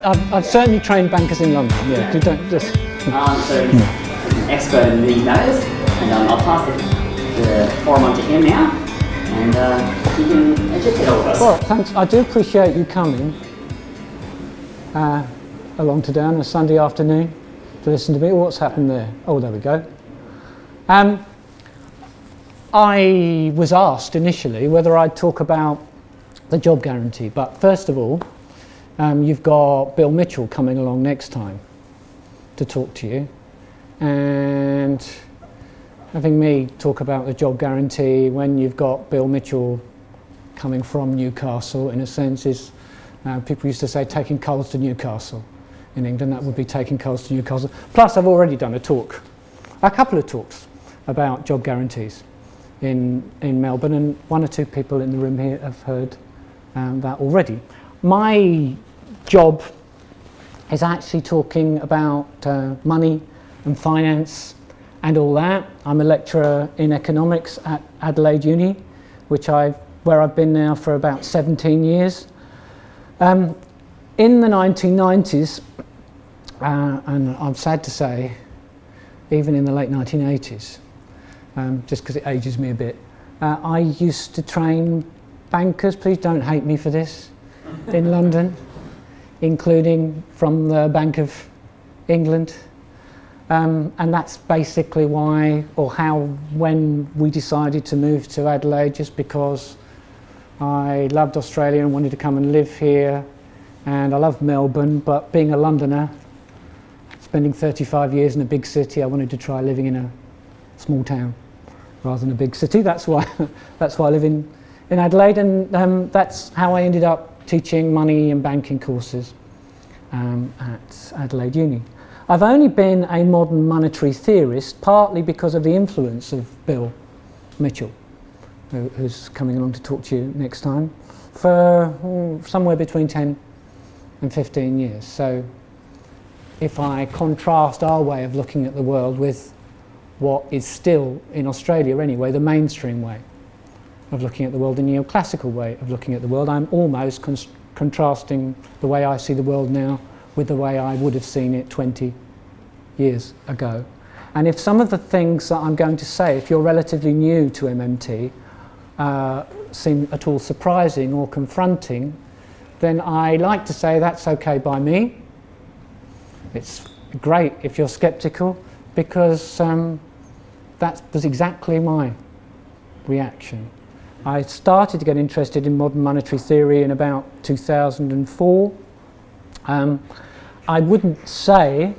I've certainly trained bankers in London. Yeah, you don't just. So he's an expert in these matters, and I'll pass the forum on to him now, and he can educate all of us. Well, thanks. I do appreciate you coming along today on a Sunday afternoon to listen to me. What's happened there? Oh, there we go. I was asked initially whether I'd talk about the job guarantee, but first of all, you've got Bill Mitchell coming along next time to talk to you, and having me talk about the job guarantee when you've got Bill Mitchell coming from Newcastle, in a sense, is people used to say taking coals to Newcastle. In England, that would be taking coals to Newcastle. Plus, I've already done a couple of talks about job guarantees in Melbourne, and one or two people in the room here have heard that already. My job is actually talking about money and finance and all that. I'm a lecturer in economics at Adelaide Uni, where I've been now for about 17 years. In the 1990s, and I'm sad to say, even in the late 1980s, just because it ages me a bit, I used to train bankers, please don't hate me for this, in London, including from the Bank of England. And that's basically why, or how, when we decided to move to Adelaide, just because I loved Australia and wanted to come and live here, and I love Melbourne, but being a Londoner, spending 35 years in a big city, I wanted to try living in a small town rather than a big city. That's why I live in Adelaide, and that's how I ended up teaching money and banking courses at Adelaide Uni. I've only been a modern monetary theorist partly because of the influence of Bill Mitchell, who's coming along to talk to you next time, for somewhere between 10 and 15 years. So if I contrast our way of looking at the world with what is still, in Australia anyway, the mainstream way of looking at the world, the neoclassical way of looking at the world, I'm almost contrasting the way I see the world now with the way I would have seen it 20 years ago. And if some of the things that I'm going to say, if you're relatively new to MMT, seem at all surprising or confronting, then I like to say that's okay by me. It's great if you're sceptical, because that was exactly my reaction. I started to get interested in modern monetary theory in about 2004. I wouldn't say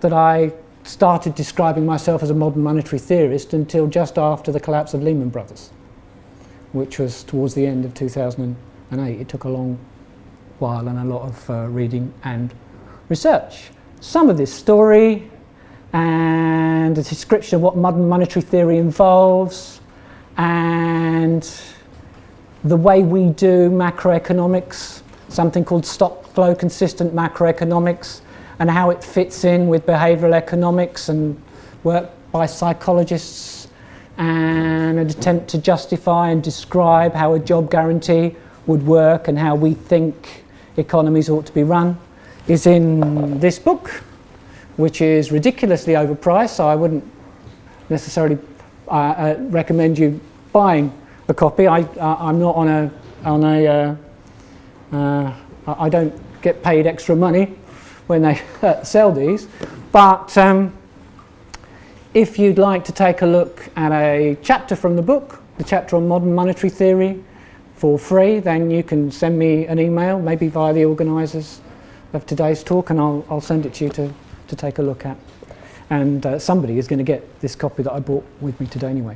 that I started describing myself as a modern monetary theorist until just after the collapse of Lehman Brothers, which was towards the end of 2008. It took a long while and a lot of reading and research. Some of this story and a description of what modern monetary theory involves and the way we do macroeconomics, something called stock flow consistent macroeconomics, and how it fits in with behavioural economics and work by psychologists, and an attempt to justify and describe how a job guarantee would work and how we think economies ought to be run, is in this book, which is ridiculously overpriced, so I wouldn't necessarily recommend you buying a copy. I'm not I don't get paid extra money when they sell these, but if you'd like to take a look at a chapter from the book, the chapter on modern monetary theory, for free, then you can send me an email, maybe via the organisers of today's talk, and I'll send it to you to take a look at. And somebody is going to get this copy that I brought with me today anyway.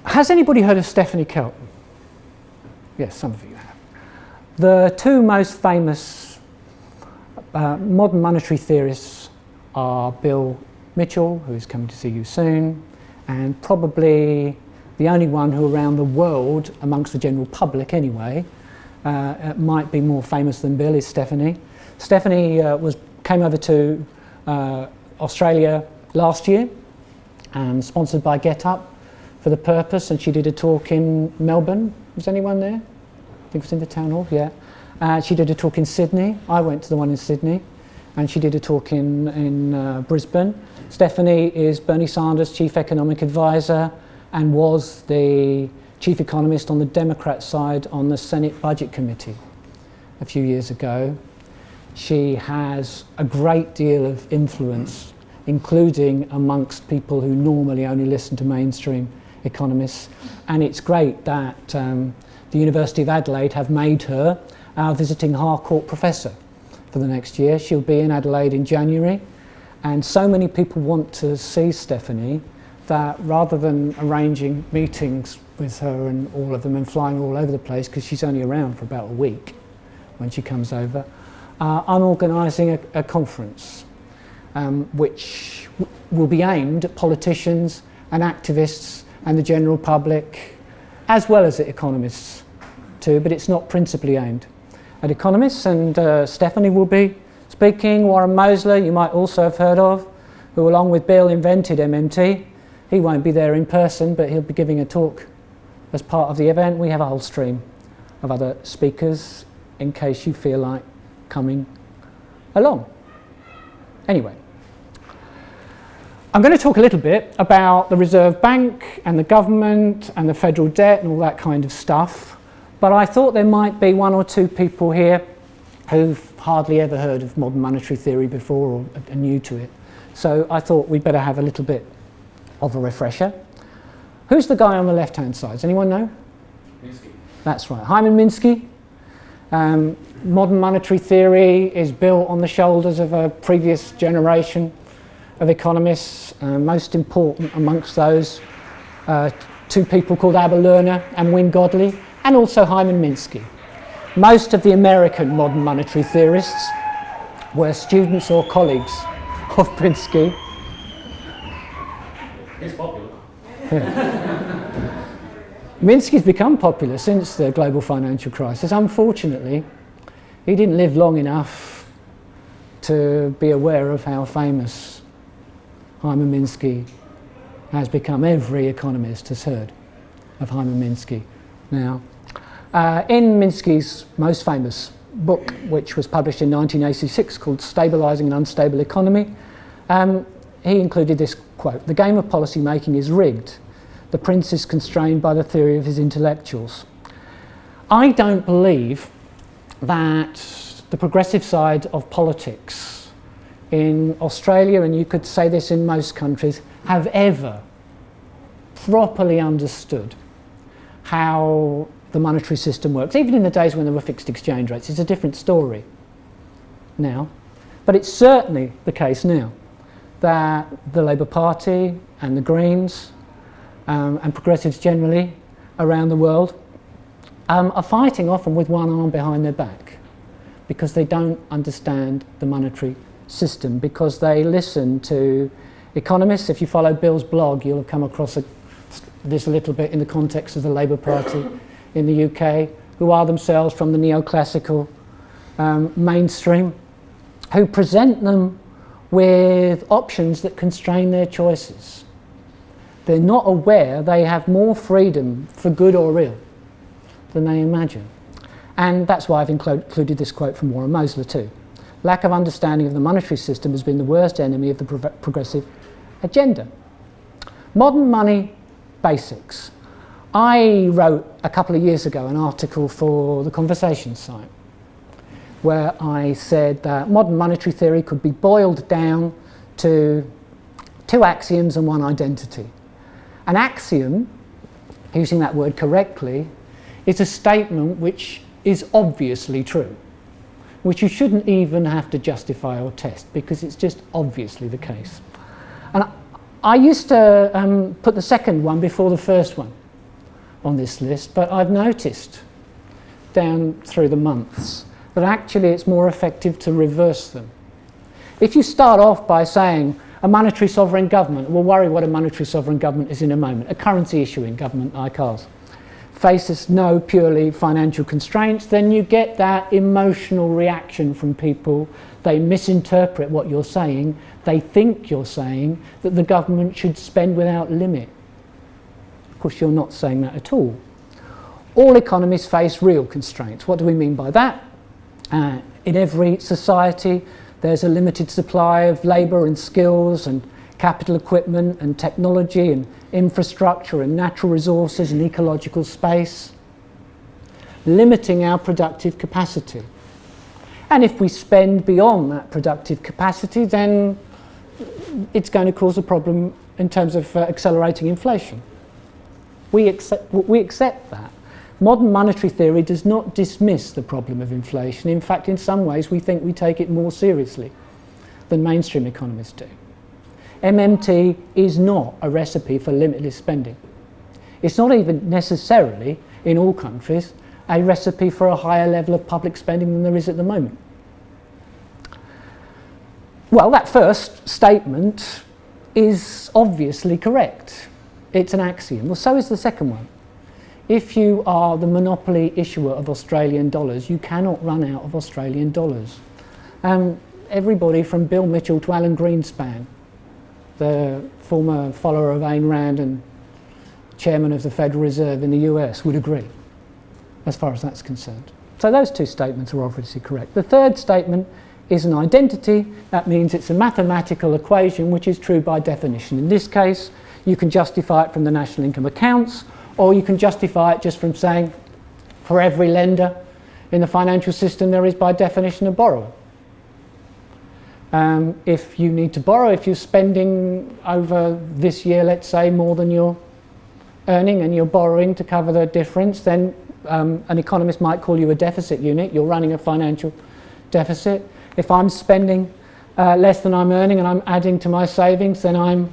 Has anybody heard of Stephanie Kelton? Yes, some of you have. The two most famous modern monetary theorists are Bill Mitchell, who is coming to see you soon, and probably the only one who around the world, amongst the general public anyway, might be more famous than Bill, is Stephanie. Stephanie came over to Australia last year, sponsored by Get Up for the purpose, and she did a talk in Melbourne. Was anyone there? I think it was in the town hall, yeah. She did a talk in Sydney. I went to the one in Sydney. And she did a talk in Brisbane. Stephanie is Bernie Sanders' chief economic advisor and was the chief economist on the Democrat side on the Senate Budget Committee a few years ago. She has a great deal of influence, including amongst people who normally only listen to mainstream economists. And it's great that the University of Adelaide have made her our visiting Harcourt professor for the next year. She'll be in Adelaide in January, and so many people want to see Stephanie that rather than arranging meetings with her and all of them and flying all over the place, because she's only around for about a week when she comes over, I'm organising a conference which will be aimed at politicians and activists and the general public, as well as at economists too, but it's not principally aimed at economists. And Stephanie will be speaking. Warren Mosler, you might also have heard of, who along with Bill invented MMT. He won't be there in person, but he'll be giving a talk as part of the event. We have a whole stream of other speakers in case you feel like coming along. Anyway, I'm going to talk a little bit about the Reserve Bank and the government and the federal debt and all that kind of stuff. But I thought there might be one or two people here who've hardly ever heard of modern monetary theory before or are new to it. So I thought we'd better have a little bit of a refresher. Who's the guy on the left-hand side? Does anyone know? Minsky. That's right, Hyman Minsky. Modern monetary theory is built on the shoulders of a previous generation of economists. Most important amongst those, two people called Abba Lerner and Wynne Godley, and also Hyman Minsky. Most of the American modern monetary theorists were students or colleagues of Minsky. He's popular. Minsky's become popular since the global financial crisis. Unfortunately, he didn't live long enough to be aware of how famous Hyman Minsky has become. Every economist has heard of Hyman Minsky now. In Minsky's most famous book, which was published in 1986 called Stabilising an Unstable Economy, he included this quote: "The game of policy making is rigged. The prince is constrained by the theory of his intellectuals." I don't believe that the progressive side of politics in Australia, and you could say this in most countries, have ever properly understood how the monetary system works. Even in the days when there were fixed exchange rates, it's a different story now. But it's certainly the case now that the Labour Party and the Greens and progressives generally around the world are fighting often with one arm behind their back because they don't understand the monetary system, because they listen to economists. If you follow Bill's blog, you'll have come across this a little bit in the context of the Labour Party in the UK, who are themselves from the neoclassical mainstream, who present them with options that constrain their choices. They're not aware they have more freedom for good or ill than they imagine. And that's why I've included this quote from Warren Mosler too. Lack of understanding of the monetary system has been the worst enemy of the progressive agenda. Modern money basics. I wrote a couple of years ago an article for the Conversation site where I said that modern monetary theory could be boiled down to two axioms and one identity. An axiom, using that word correctly, is a statement which is obviously true, which you shouldn't even have to justify or test because it's just obviously the case. And I used to put the second one before the first one on this list, but I've noticed down through the months that actually it's more effective to reverse them. If you start off by saying a monetary sovereign government, we'll worry what a monetary sovereign government is in a moment, a currency issuing government like ours, faces no purely financial constraints, then you get that emotional reaction from people. They misinterpret what you're saying. They think you're saying that the government should spend without limit. Of course, you're not saying that at all. All economies face real constraints. What do we mean by that? In every society, there's a limited supply of labour and skills and capital equipment and technology and infrastructure and natural resources and ecological space, limiting our productive capacity. And if we spend beyond that productive capacity, then it's going to cause a problem in terms of accelerating inflation. We accept that. Modern monetary theory does not dismiss the problem of inflation. In fact, in some ways, we think we take it more seriously than mainstream economists do. MMT is not a recipe for limitless spending. It's not even necessarily, in all countries, a recipe for a higher level of public spending than there is at the moment. Well, that first statement is obviously correct. It's an axiom. Well, so is the second one. If you are the monopoly issuer of Australian dollars, you cannot run out of Australian dollars. Everybody from Bill Mitchell to Alan Greenspan, the former follower of Ayn Rand and chairman of the Federal Reserve in the US, would agree, as far as that's concerned. So those two statements are obviously correct. The third statement is an identity. That means it's a mathematical equation which is true by definition. In this case, you can justify it from the national income accounts, or you can justify it just from saying for every lender in the financial system there is by definition a borrower. If you need to borrow, if you're spending over this year, let's say, more than you're earning and you're borrowing to cover the difference, then an economist might call you a deficit unit. You're running a financial deficit. If I'm spending less than I'm earning and I'm adding to my savings, then I'm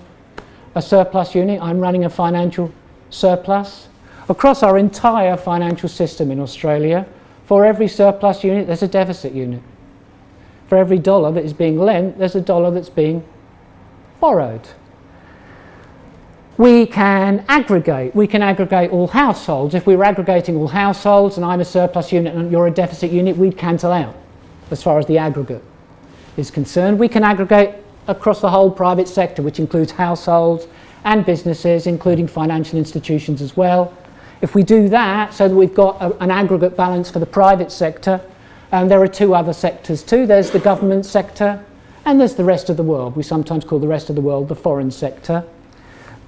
a surplus unit. I'm running a financial surplus. Across our entire financial system in Australia, for every surplus unit there's a deficit unit. For every dollar that is being lent, there's a dollar that's being borrowed. We can aggregate all households. If we were aggregating all households and I'm a surplus unit and you're a deficit unit, we'd cancel out as far as the aggregate is concerned. We can aggregate across the whole private sector, which includes households and businesses, including financial institutions as well. If we do that so that we've got an aggregate balance for the private sector, there are two other sectors too. There's the government sector and there's the rest of the world. We sometimes call the rest of the world the foreign sector.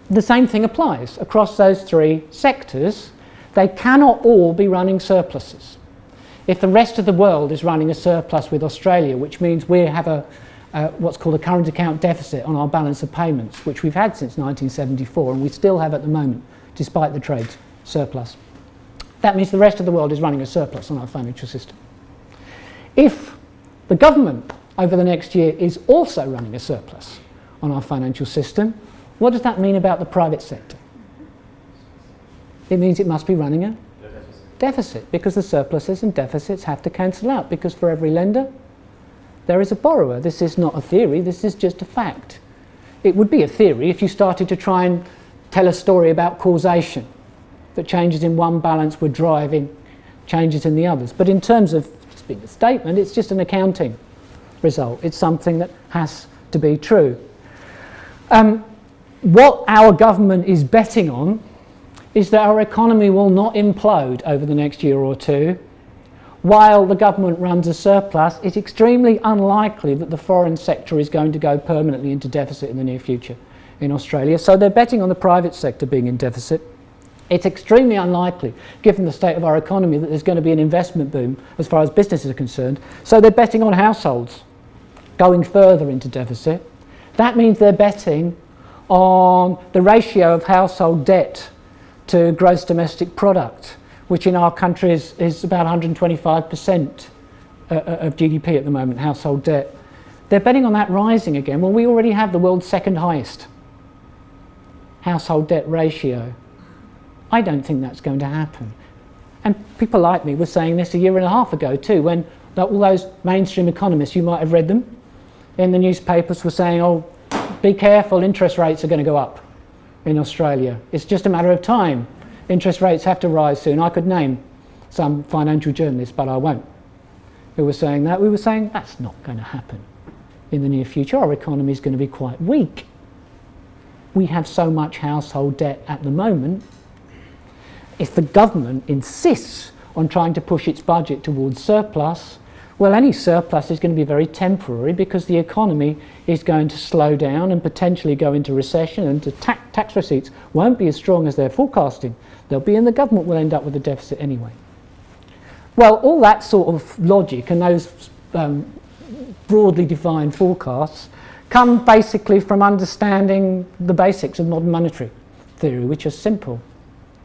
The same thing applies across those three sectors. They cannot all be running surpluses. If the rest of the world is running a surplus with Australia, which means we have what's called a current account deficit on our balance of payments, which we've had since 1974 and we still have at the moment, despite the trade surplus. That means the rest of the world is running a surplus on our financial system. If the government over the next year is also running a surplus on our financial system, what does that mean about the private sector? It means it must be running a deficit, because the surpluses and deficits have to cancel out, because for every lender there is a borrower. This is not a theory, this is just a fact. It would be a theory if you started to try and tell a story about causation, that changes in one balance would drive in changes in the others. But in terms of the statement, it's just an accounting result. It's something that has to be true. What our government is betting on is that our economy will not implode over the next year or two. While the government runs a surplus, it's extremely unlikely that the foreign sector is going to go permanently into deficit in the near future in Australia. So they're betting on the private sector being in deficit. It's extremely unlikely, given the state of our economy, that there's going to be an investment boom as far as businesses are concerned. So they're betting on households going further into deficit. That means they're betting on the ratio of household debt to gross domestic product, which in our country is about 125% of GDP at the moment, household debt. They're betting on that rising again. Well, we already have the world's second highest household debt ratio. I don't think that's going to happen. And people like me were saying this a year and a half ago too, when all those mainstream economists, you might have read them in the newspapers, were saying, oh, be careful, interest rates are going to go up in Australia. It's just a matter of time. Interest rates have to rise soon. I could name some financial journalists, but I won't, who were saying that. We were saying that's not going to happen in the near future. Our economy is going to be quite weak. We have so much household debt at the moment. If the government insists on trying to push its budget towards surplus, Well, any surplus is going to be very temporary because the economy is going to slow down and potentially go into recession, and the tax receipts won't be as strong as they're forecasting. They'll be, and the government will end up with a deficit anyway. Well, all that sort of logic and those broadly defined forecasts come basically from understanding the basics of modern monetary theory, which are simple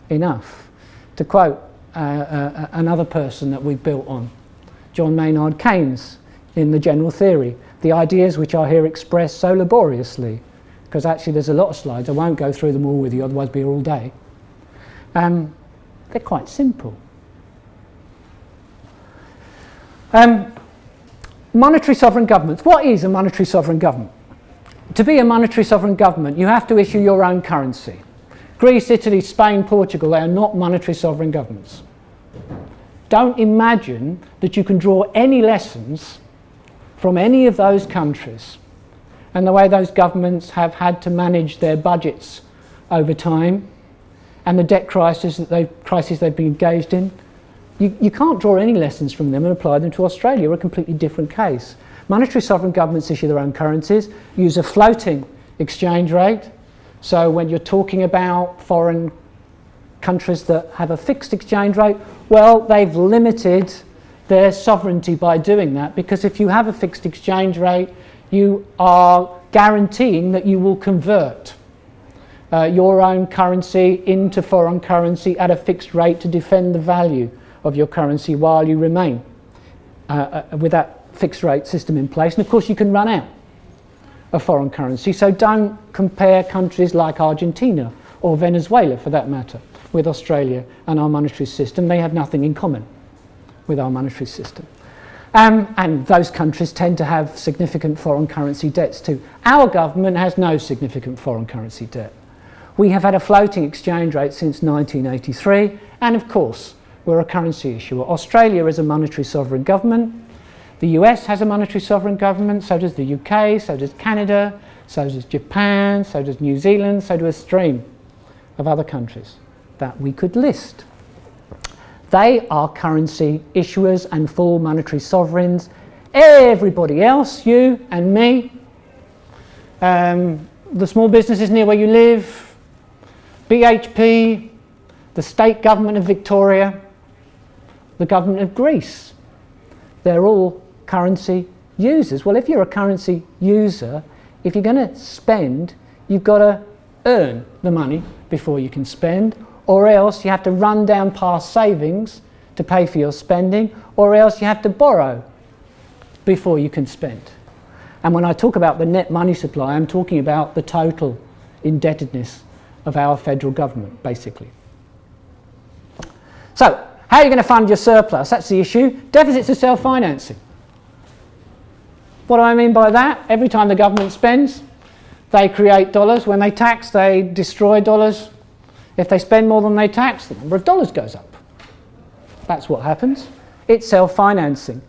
enough. To quote another person that we built on, John Maynard Keynes, in The General Theory, the ideas which are here expressed so laboriously, because actually there's a lot of slides, I won't go through them all with you, otherwise I'll be here all day. They're quite simple. Monetary sovereign governments. What is a monetary sovereign government? To be a monetary sovereign government, you have to issue your own currency. Greece, Italy, Spain, Portugal, they are not monetary sovereign governments. Don't imagine that you can draw any lessons from any of those countries and the way those governments have had to manage their budgets over time and the debt crisis that they've been engaged in. You can't draw any lessons from them and apply them to Australia, a completely different case. Monetary sovereign governments issue their own currencies, use a floating exchange rate. So when you're talking about foreign countries that have a fixed exchange rate, well, they've limited their sovereignty by doing that, because if you have a fixed exchange rate, you are guaranteeing that you will convert your own currency into foreign currency at a fixed rate to defend the value of your currency while you remain with that fixed rate system in place. And of course you can run out of foreign currency, so don't compare countries like Argentina or Venezuela, for that matter, with Australia and our monetary system. They have nothing in common with our monetary system. And those countries tend to have significant foreign currency debts too. Our government has no significant foreign currency debt. We have had a floating exchange rate since 1983, and of course we're a currency issuer. Australia is a monetary sovereign government. The US has a monetary sovereign government, so does the UK, so does Canada, so does Japan, so does New Zealand, so do a stream of other countries that we could list. They are currency issuers and full monetary sovereigns. Everybody else, you and me, the small businesses near where you live, BHP, the state government of Victoria, the government of Greece, they're all currency users. Well, if you're a currency user, if you're going to spend, you've got to earn the money before you can spend, or else you have to run down past savings to pay for your spending, or else you have to borrow before you can spend. And when I talk about the net money supply, I'm talking about the total indebtedness of our federal government, basically. So, how are you going to fund your surplus? That's the issue. Deficits are self-financing. What do I mean by that? Every time the government spends, they create dollars. When they tax, they destroy dollars. If they spend more than they tax, the number of dollars goes up. That's what happens. It's self-financing.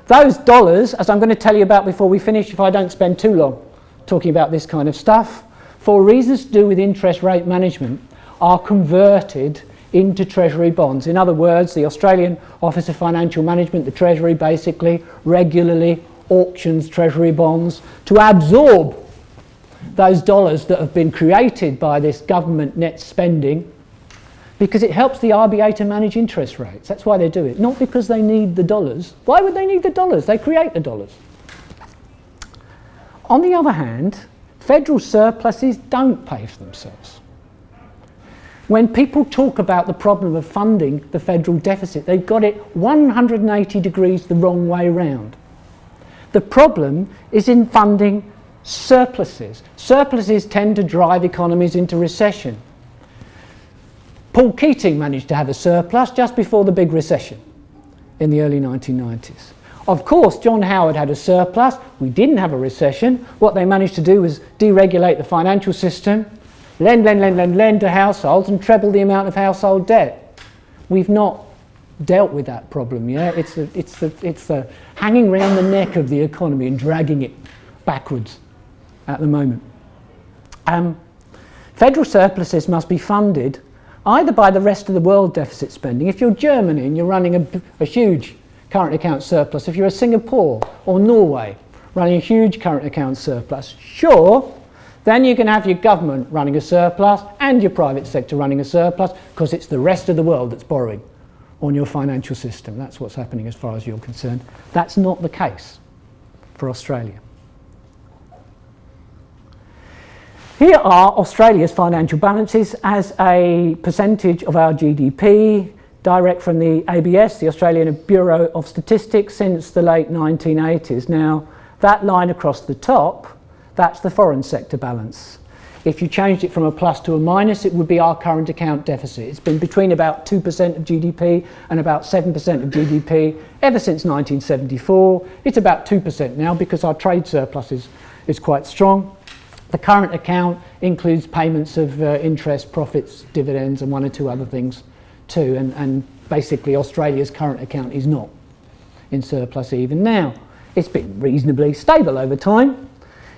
Those dollars, as I'm going to tell you about before we finish, if I don't spend too long talking about this kind of stuff, for reasons to do with interest rate management, are converted into Treasury bonds. In other words, the Australian Office of Financial Management, the Treasury, basically regularly auctions Treasury bonds to absorb those dollars that have been created by this government net spending, because it helps the RBA to manage interest rates. That's why they do it, not because they need the dollars. Why would they need the dollars? They create the dollars. On the other hand, federal surpluses don't pay for themselves. When people talk about the problem of funding the federal deficit, they've got it 180 degrees the wrong way round. The problem is in funding surpluses. Surpluses tend to drive economies into recession. Paul Keating managed to have a surplus just before the big recession in the early 1990s. Of course, John Howard had a surplus. We didn't have a recession. What they managed to do was deregulate the financial system, lend to households and treble the amount of household debt. We've not dealt with that problem yet. It's the hanging around the neck of the economy and dragging it backwards at the moment. Federal surpluses must be funded either by the rest of the world deficit spending. If you're Germany and you're running a huge current account surplus, if you're a Singapore or Norway running a huge current account surplus, sure, then you can have your government running a surplus and your private sector running a surplus, because it's the rest of the world that's borrowing on your financial system. That's what's happening as far as you're concerned. That's not the case for Australia. Here are Australia's financial balances as a percentage of our GDP, direct from the ABS, the Australian Bureau of Statistics, since the late 1980s. Now, that line across the top, that's the foreign sector balance. If you changed it from a plus to a minus, it would be our current account deficit. It's been between about 2% of GDP and about 7% of GDP ever since 1974. It's about 2% now because our trade surplus is quite strong. The current account includes payments of interest, profits, dividends, and one or two other things too. And basically Australia's current account is not in surplus even now. It's been reasonably stable over time.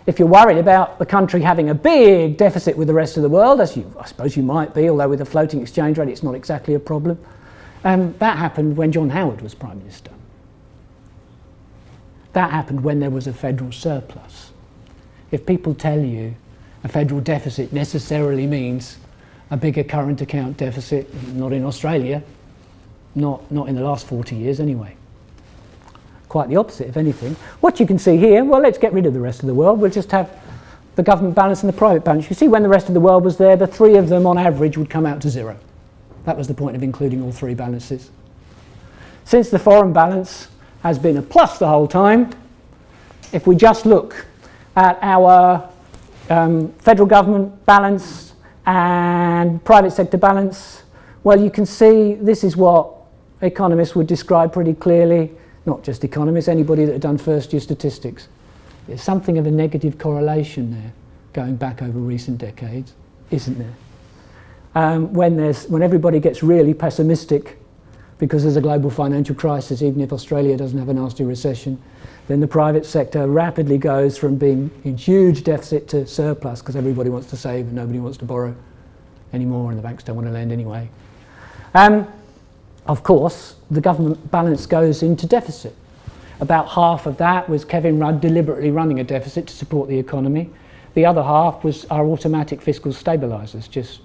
If you're worried about the country having a big deficit with the rest of the world, as I suppose you might be, although with a floating exchange rate it's not exactly a problem, that happened when John Howard was Prime Minister. That happened when there was a federal surplus. If people tell you a federal deficit necessarily means a bigger current account deficit, not in Australia, not in the last 40 years anyway. Quite the opposite, if anything. What you can see here, well, let's get rid of the rest of the world. We'll just have the government balance and the private balance. You see, when the rest of the world was there, the three of them on average would come out to zero. That was the point of including all three balances. Since the foreign balance has been a plus the whole time, if we just look at our federal government balance and private sector balance, well, you can see this is what economists would describe pretty clearly. Not just economists, anybody that had done first year statistics. There's something of a negative correlation there going back over recent decades, isn't there? When everybody gets really pessimistic because there's a global financial crisis, even if Australia doesn't have a nasty recession, then the private sector rapidly goes from being in huge deficit to surplus because everybody wants to save and nobody wants to borrow anymore and the banks don't want to lend anyway. Of course, the government balance goes into deficit. About half of that was Kevin Rudd deliberately running a deficit to support the economy. The other half was our automatic fiscal stabilisers, just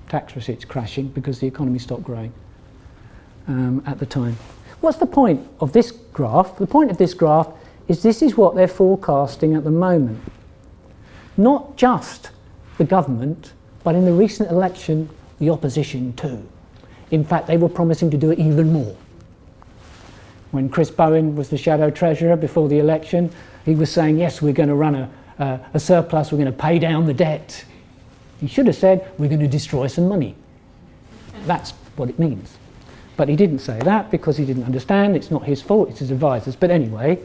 tax receipts crashing because the economy stopped growing at the time. What's the point of this graph? The point of this graph is this is what they're forecasting at the moment. Not just the government, but in the recent election, the opposition too. In fact, they were promising to do it even more. When Chris Bowen was the shadow treasurer before the election, he was saying, yes, we're going to run a surplus, we're going to pay down the debt. He should have said, we're going to destroy some money. That's what it means. But he didn't say that because he didn't understand. It's not his fault, it's his advisors. But anyway,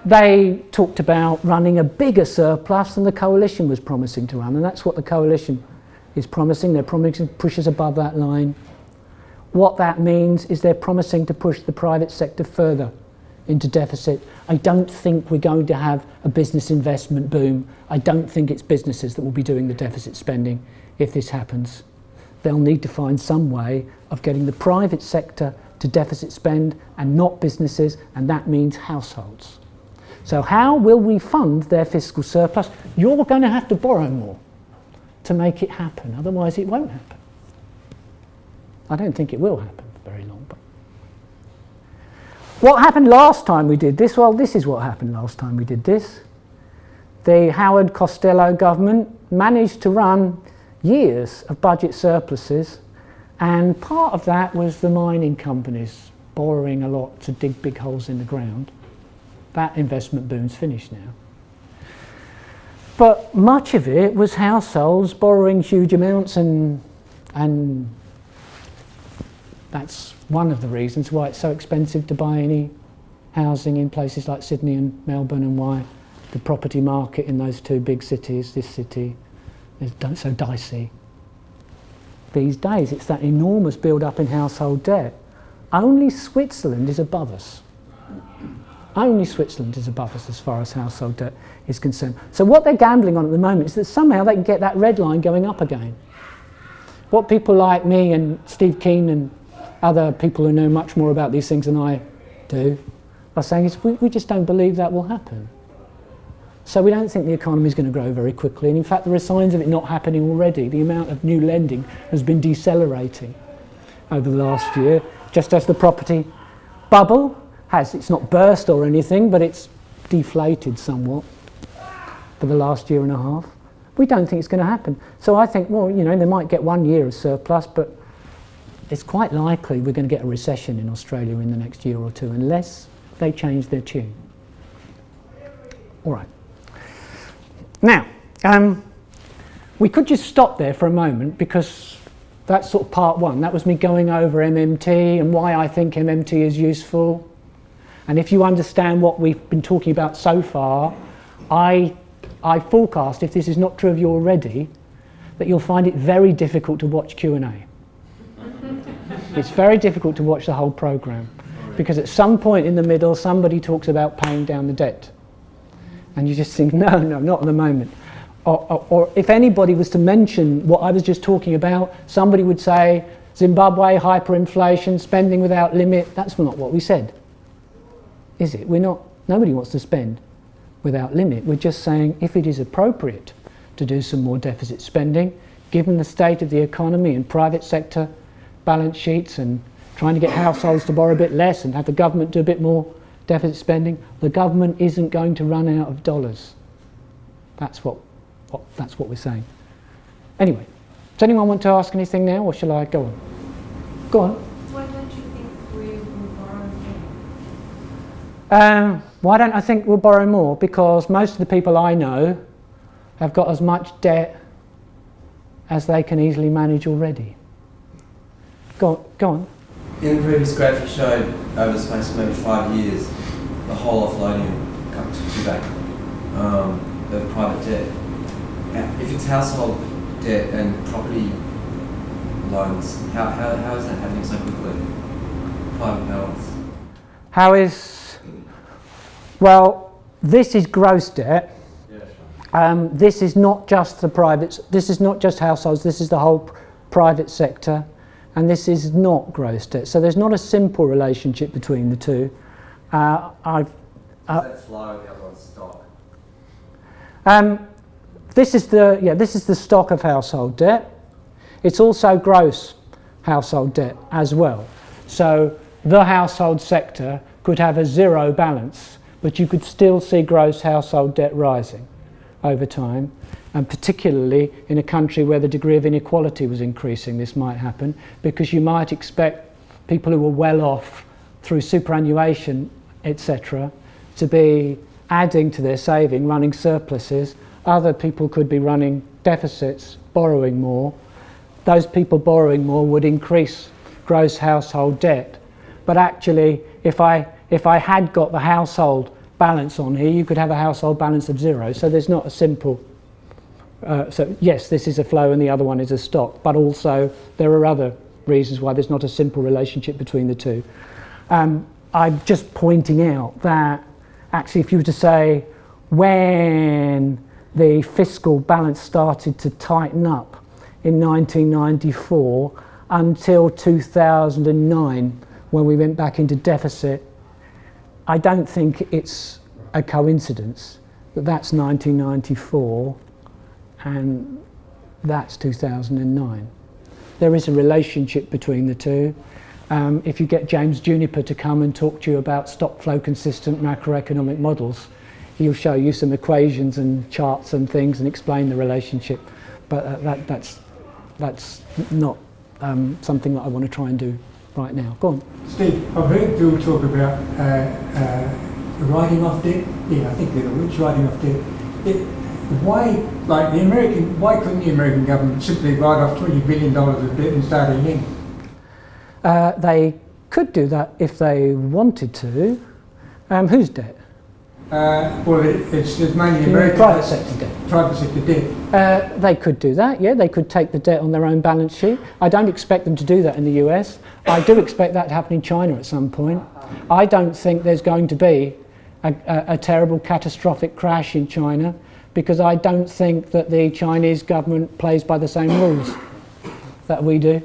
they talked about running a bigger surplus than the coalition was promising to run, and that's what the coalition is promising. They're promising to push us above that line. What that means is they're promising to push the private sector further into deficit. I don't think we're going to have a business investment boom. I don't think it's businesses that will be doing the deficit spending if this happens. They'll need to find some way of getting the private sector to deficit spend and not businesses, and that means households. So how will we fund their fiscal surplus? You're going to have to borrow more to make it happen, otherwise it won't happen. I don't think it will happen for very long. But what happened last time we did this? Well, this is what happened last time we did this. The Howard Costello government managed to run years of budget surpluses, and part of that was the mining companies borrowing a lot to dig big holes in the ground. That investment boom's finished now. But much of it was households borrowing huge amounts, and that's one of the reasons why it's so expensive to buy any housing in places like Sydney and Melbourne, and why the property market in those two big cities, this city, is so dicey these days. It's that enormous build-up in household debt. Only Switzerland is above us. Only Switzerland is above us as far as household debt is concerned. So what they're gambling on at the moment is that somehow they can get that red line going up again. What people like me and Steve Keen and other people who know much more about these things than I do by saying is we just don't believe that will happen. So we don't think the economy is going to grow very quickly, and in fact there are signs of it not happening already. The amount of new lending has been decelerating over the last year, just as the property bubble has. It's not burst or anything, but it's deflated somewhat for the last year and a half. We don't think it's going to happen. So I think, well, you know, they might get 1 year of surplus, but it's quite likely we're going to get a recession in Australia in the next year or two, unless they change their tune. All right. Now, we could just stop there for a moment, because that's sort of part one. That was me going over MMT and why I think MMT is useful. And if you understand what we've been talking about so far, I forecast, if this is not true of you already, that you'll find it very difficult to watch Q&A. It's very difficult to watch the whole program, because at some point in the middle somebody talks about paying down the debt. And you just think, no, not at the moment. Or if anybody was to mention what I was just talking about, somebody would say, Zimbabwe, hyperinflation, spending without limit. That's not what we said, is it? Nobody wants to spend without limit. We're just saying if it is appropriate to do some more deficit spending, given the state of the economy and private sector balance sheets, and trying to get households to borrow a bit less and have the government do a bit more deficit spending, the government isn't going to run out of dollars. That's what we're saying. Anyway, does anyone want to ask anything now, or shall I go on? Go on. Why don't you think we will borrow more? Why don't I think we'll borrow more? Because most of the people I know have got as much debt as they can easily manage already. Go on. In the previous graph you showed over the space of maybe 5 years the whole offloading to back of private debt. If it's household debt and property loans, how is that happening so quickly? Private balance. Well, this is gross debt. This is not just the private. This is not just households. This is the whole private sector. And this is not gross debt. So there's not a simple relationship between the two. Is that flow, the other one's stock? This is the stock of household debt. It's also gross household debt as well. So the household sector could have a zero balance, but you could still see gross household debt rising over time. And particularly in a country where the degree of inequality was increasing, this might happen, because you might expect people who were well off through superannuation, etc., to be adding to their saving, running surpluses. Other people could be running deficits, borrowing more. Those people borrowing more would increase gross household debt. But actually, if I had got the household balance on here, you could have a household balance of zero. So there's not a simple... so yes, this is a flow and the other one is a stock, but also there are other reasons why there's not a simple relationship between the two. I'm just pointing out that actually if you were to say when the fiscal balance started to tighten up in 1994 until 2009 when we went back into deficit, I don't think it's a coincidence that that's 1994 and that's 2009. There is a relationship between the two. If you get James Juniper to come and talk to you about stock flow consistent macroeconomic models, he'll show you some equations and charts and things and explain the relationship. But that's not something that I want to try and do right now. Go on. Steve, I've heard Bill talk about writing off debt. Yeah, I think they're rich writing off debt. Why couldn't the American government simply write off $20 billion of debt and start again? They could do that if they wanted to. Whose debt? It's mainly American private sector debt. Private sector debt. They could do that, yeah. They could take the debt on their own balance sheet. I don't expect them to do that in the US. I do expect that to happen in China at some point. I don't think there's going to be a terrible catastrophic crash in China, because I don't think that the Chinese government plays by the same rules that we do.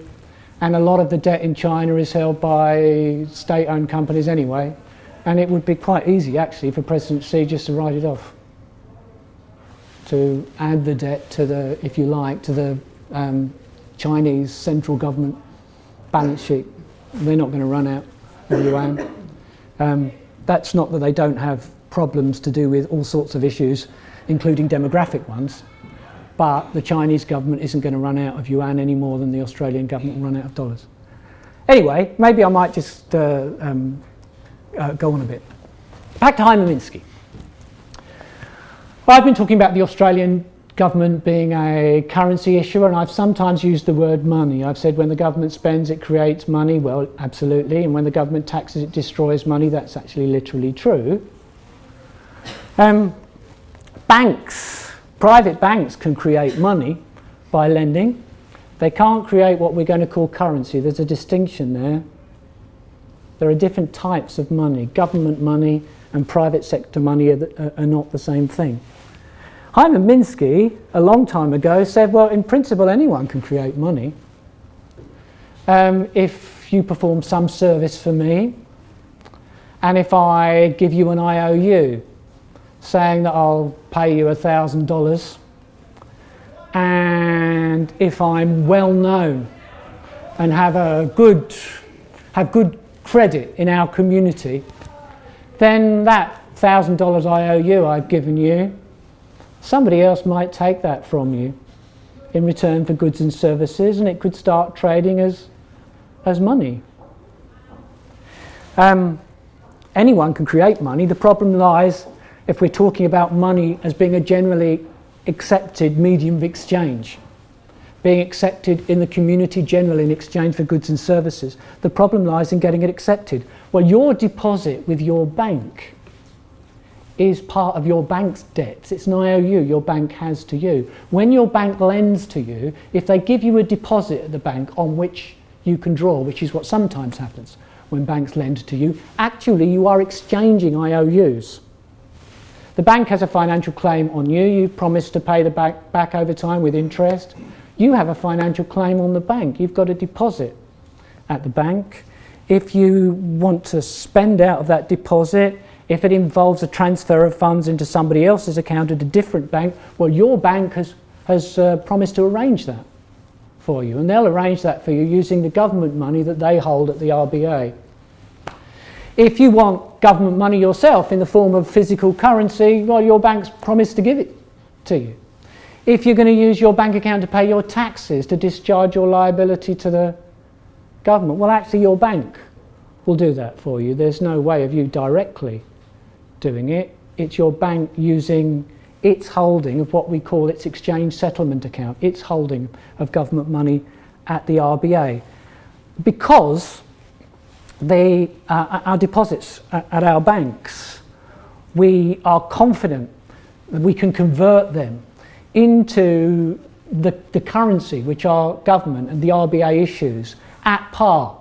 And a lot of the debt in China is held by state-owned companies anyway. And it would be quite easy, actually, for President Xi just to write it off, to add the debt to the, if you like, to the Chinese central government balance sheet. They're not going to run out of yuan. That's not that they don't have problems to do with all sorts of issues, including demographic ones, but the Chinese government isn't going to run out of yuan any more than the Australian government will run out of dollars. Anyway, maybe I might just go on a bit. Back to Hyman Minsky. I've been talking about the Australian government being a currency issuer, and I've sometimes used the word money. I've said when the government spends, it creates money. Well, absolutely. And when the government taxes, it destroys money. That's actually literally true. Banks, private banks can create money by lending. They can't create what we're going to call currency. There's a distinction there. There are different types of money. Government money and private sector money are not the same thing. Hyman Minsky, a long time ago, said, well, in principle, anyone can create money. If you perform some service for me, and if I give you an IOU, saying that I'll pay you $1,000, and if I'm well known and have good credit in our community, then that $1,000 IOU I've given you, somebody else might take that from you in return for goods and services, and it could start trading as money. Anyone can create money. The problem lies if we're talking about money as being a generally accepted medium of exchange, being accepted in the community generally in exchange for goods and services. The problem lies in getting it accepted. Well, your deposit with your bank is part of your bank's debts. It's an IOU your bank has to you. When your bank lends to you, if they give you a deposit at the bank on which you can draw, which is what sometimes happens when banks lend to you, actually you are exchanging IOUs. The bank has a financial claim on you. You've promised to pay the bank back over time with interest. You have a financial claim on the bank. You've got a deposit at the bank. If you want to spend out of that deposit, if it involves a transfer of funds into somebody else's account at a different bank, well, your bank has promised to arrange that for you, and they'll arrange that for you using the government money that they hold at the RBA. If you want government money yourself in the form of physical currency, well, your bank's promised to give it to you. If you're going to use your bank account to pay your taxes, to discharge your liability to the government, well, actually your bank will do that for you. There's no way of you directly doing it. It's your bank using its holding of what we call its exchange settlement account, its holding of government money at the RBA. Because our deposits at our banks, we are confident that we can convert them into the currency which our government and the RBA issues at par,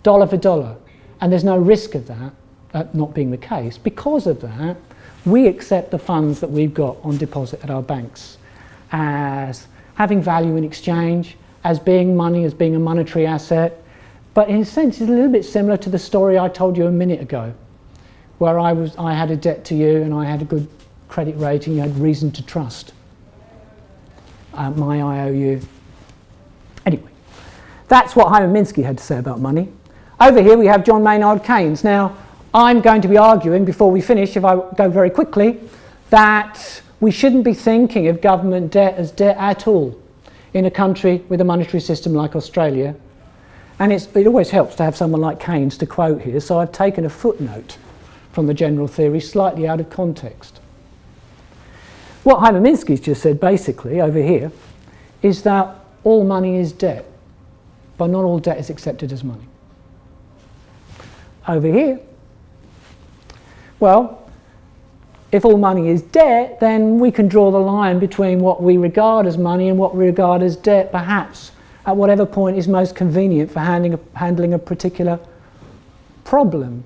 dollar for dollar, and there's no risk of that not being the case. Because of that, we accept the funds that we've got on deposit at our banks as having value in exchange, as being money, as being a monetary asset. But in a sense, it's a little bit similar to the story I told you a minute ago, where I had a debt to you and I had a good credit rating, you had reason to trust my IOU. Anyway, that's what Hyman Minsky had to say about money. Over here we have John Maynard Keynes. Now, I'm going to be arguing, before we finish, if I go very quickly, that we shouldn't be thinking of government debt as debt at all in a country with a monetary system like Australia. And it always helps to have someone like Keynes to quote here, so I've taken a footnote from the general theory slightly out of context. What Hyman Minsky's just said basically over here is that all money is debt, but not all debt is accepted as money. Over here, well, if all money is debt, then we can draw the line between what we regard as money and what we regard as debt, perhaps at whatever point is most convenient for handling a particular problem.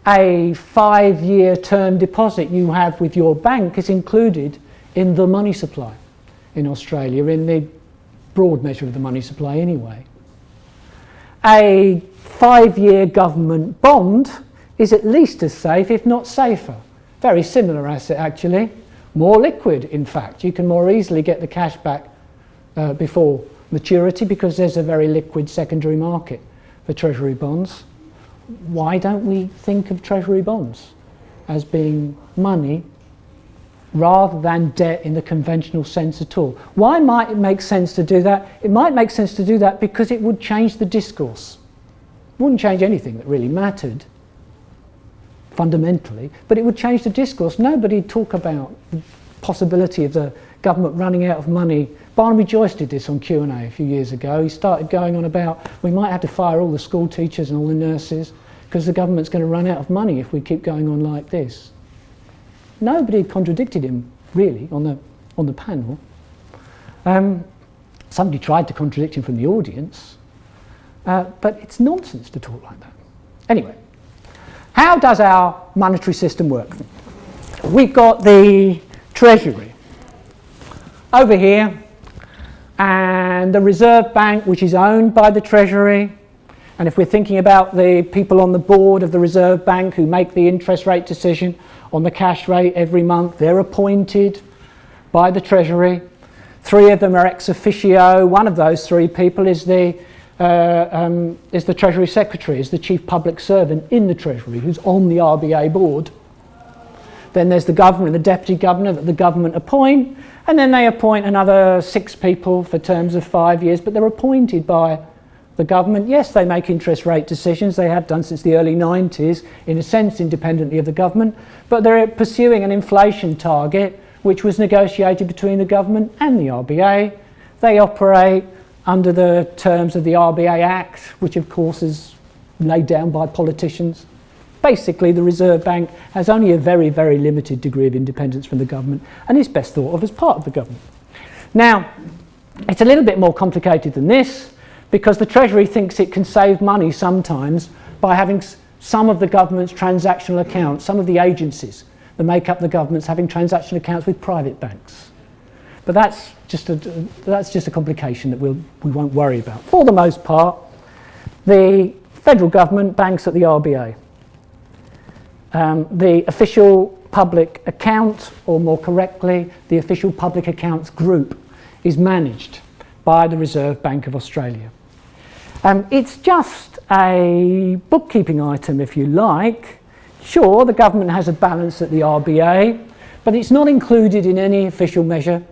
A 5-year term deposit you have with your bank is included in the money supply in Australia, in the broad measure of the money supply anyway. A 5-year government bond is at least as safe, if not safer. Very similar asset actually. More liquid, in fact. You can more easily get the cash back before maturity because there's a very liquid secondary market for treasury bonds. Why don't we think of treasury bonds as being money rather than debt in the conventional sense at all? Why might it make sense to do that? It might make sense to do that because it would change the discourse. It wouldn't change anything that really mattered fundamentally, but it would change the discourse. Nobody would talk about the possibility of the government running out of money. Barnaby Joyce did this on Q&A a few years ago. He started going on about we might have to fire all the school teachers and all the nurses because the government's going to run out of money if we keep going on like this. Nobody contradicted him really on the panel. Somebody tried to contradict him from the audience, but it's nonsense to talk like that. Anyway, how does our monetary system work? We've got the Treasury over here and the Reserve Bank, which is owned by the Treasury. And if we're thinking about the people on the board of the Reserve Bank who make the interest rate decision on the cash rate every month, they're appointed by the Treasury. 3 of them are ex officio. One of those 3 people is the Treasury Secretary, is the Chief Public Servant in the Treasury, who's on the RBA board. Then there's the Governor and the Deputy Governor that the government appoint, and then they appoint another 6 people for terms of 5 years, but they're appointed by the government. Yes, they make interest rate decisions, they have done since the early 90s, in a sense independently of the government, but they're pursuing an inflation target which was negotiated between the government and the RBA. They operate under the terms of the RBA Act, which of course is laid down by politicians. Basically, the Reserve Bank has only a very, very limited degree of independence from the government and is best thought of as part of the government. Now, it's a little bit more complicated than this because the Treasury thinks it can save money sometimes by having some of the government's transactional accounts, some of the agencies that make up the governments having transactional accounts with private banks. But that's just a complication that we won't worry about. For the most part, the federal government banks at the RBA. The official public account, or more correctly, the official public accounts group, is managed by the Reserve Bank of Australia. It's just a bookkeeping item, if you like. Sure, the government has a balance at the RBA, but it's not included in any official measure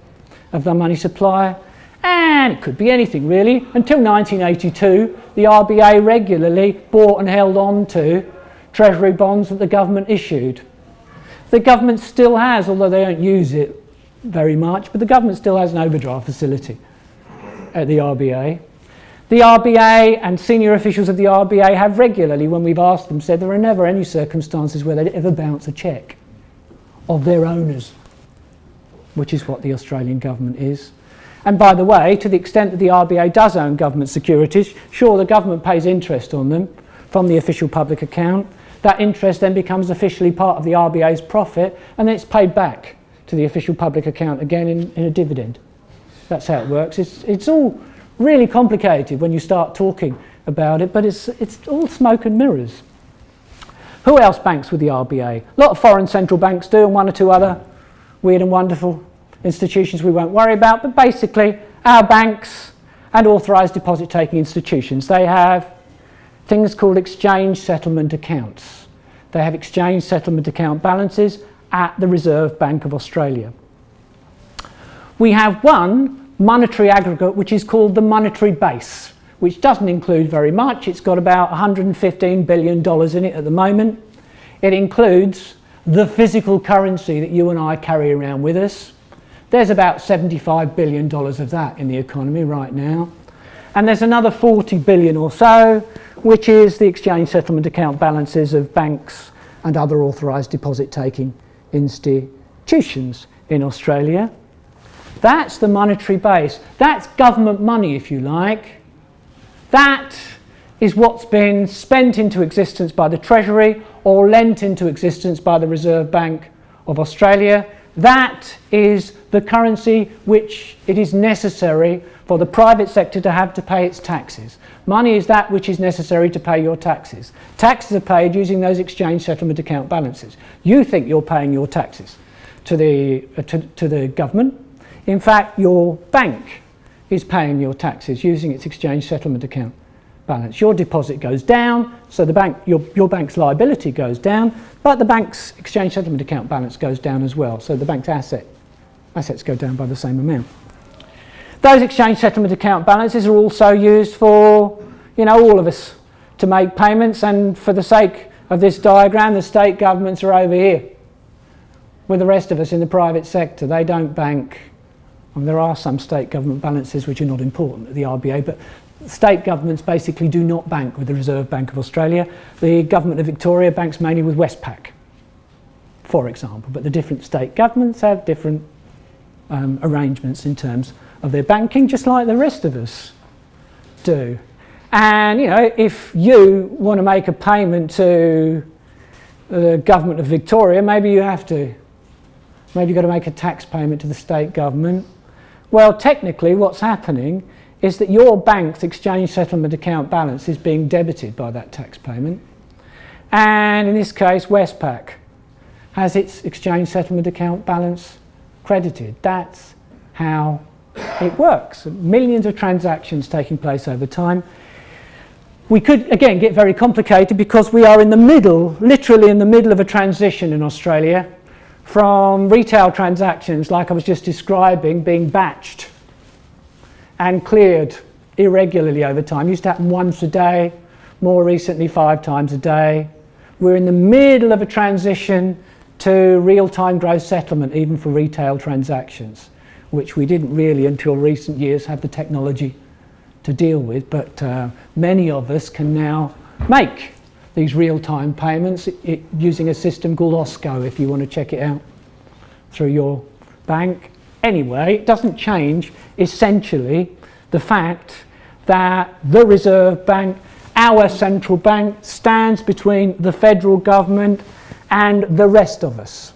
of the money supply, and it could be anything really. Until 1982, the RBA regularly bought and held on to treasury bonds that the government issued. The government still has, although they don't use it very much, but the government still has an overdraft facility at the RBA. The RBA and senior officials of the RBA have regularly, when we've asked them, said there are never any circumstances where they'd ever bounce a cheque of their owners, which is what the Australian government is. And by the way, to the extent that the RBA does own government securities, sure, the government pays interest on them from the official public account. That interest then becomes officially part of the RBA's profit, and then it's paid back to the official public account again in a dividend. That's how it works. It's all really complicated when you start talking about it, but it's all smoke and mirrors. Who else banks with the RBA? A lot of foreign central banks do, and 1 or 2 other weird and wonderful institutions we won't worry about, but basically our banks and authorised deposit taking institutions, they have things called exchange settlement accounts. They have exchange settlement account balances at the Reserve Bank of Australia. We have one monetary aggregate which is called the monetary base, which doesn't include very much. It's got about $115 billion in it at the moment. It includes the physical currency that you and I carry around with us. There's about $75 billion of that in the economy right now. And there's another 40 billion or so, which is the exchange settlement account balances of banks and other authorised deposit taking institutions in Australia. That's the monetary base. That's government money, if you like. That is what's been spent into existence by the Treasury or lent into existence by the Reserve Bank of Australia. That is the currency which it is necessary for the private sector to have to pay its taxes. Money is that which is necessary to pay your taxes. Taxes are paid using those exchange settlement account balances. You think you're paying your taxes to the government. In fact, your bank is paying your taxes using its exchange settlement account balance. Your deposit goes down, so your bank's liability goes down, but the bank's exchange settlement account balance goes down as well, so the bank's assets go down by the same amount. Those exchange settlement account balances are also used for, all of us to make payments, and for the sake of this diagram, the state governments are over here with the rest of us in the private sector. They don't bank, and there are some state government balances which are not important at the RBA, but state governments basically do not bank with the Reserve Bank of Australia. The government of Victoria banks mainly with Westpac, for example, but the different state governments have different arrangements in terms of their banking, just like the rest of us do. And if you want to make a payment to the government of Victoria, maybe you have to. Maybe you've got to make a tax payment to the state government. Well, technically what's happening is that your bank's exchange settlement account balance is being debited by that tax payment. And in this case, Westpac has its exchange settlement account balance credited. That's how it works. Millions of transactions taking place over time. We could, again, get very complicated because we are in the middle, literally in the middle of a transition in Australia from retail transactions, like I was just describing, being batched and cleared irregularly over time. It used to happen once a day, more recently 5 times a day. We're in the middle of a transition to real-time gross settlement, even for retail transactions, which we didn't really until recent years have the technology to deal with, but many of us can now make these real-time payments using a system called OSCO, if you want to check it out through your bank. Anyway, it doesn't change essentially the fact that the Reserve Bank, our central bank, stands between the federal government and the rest of us.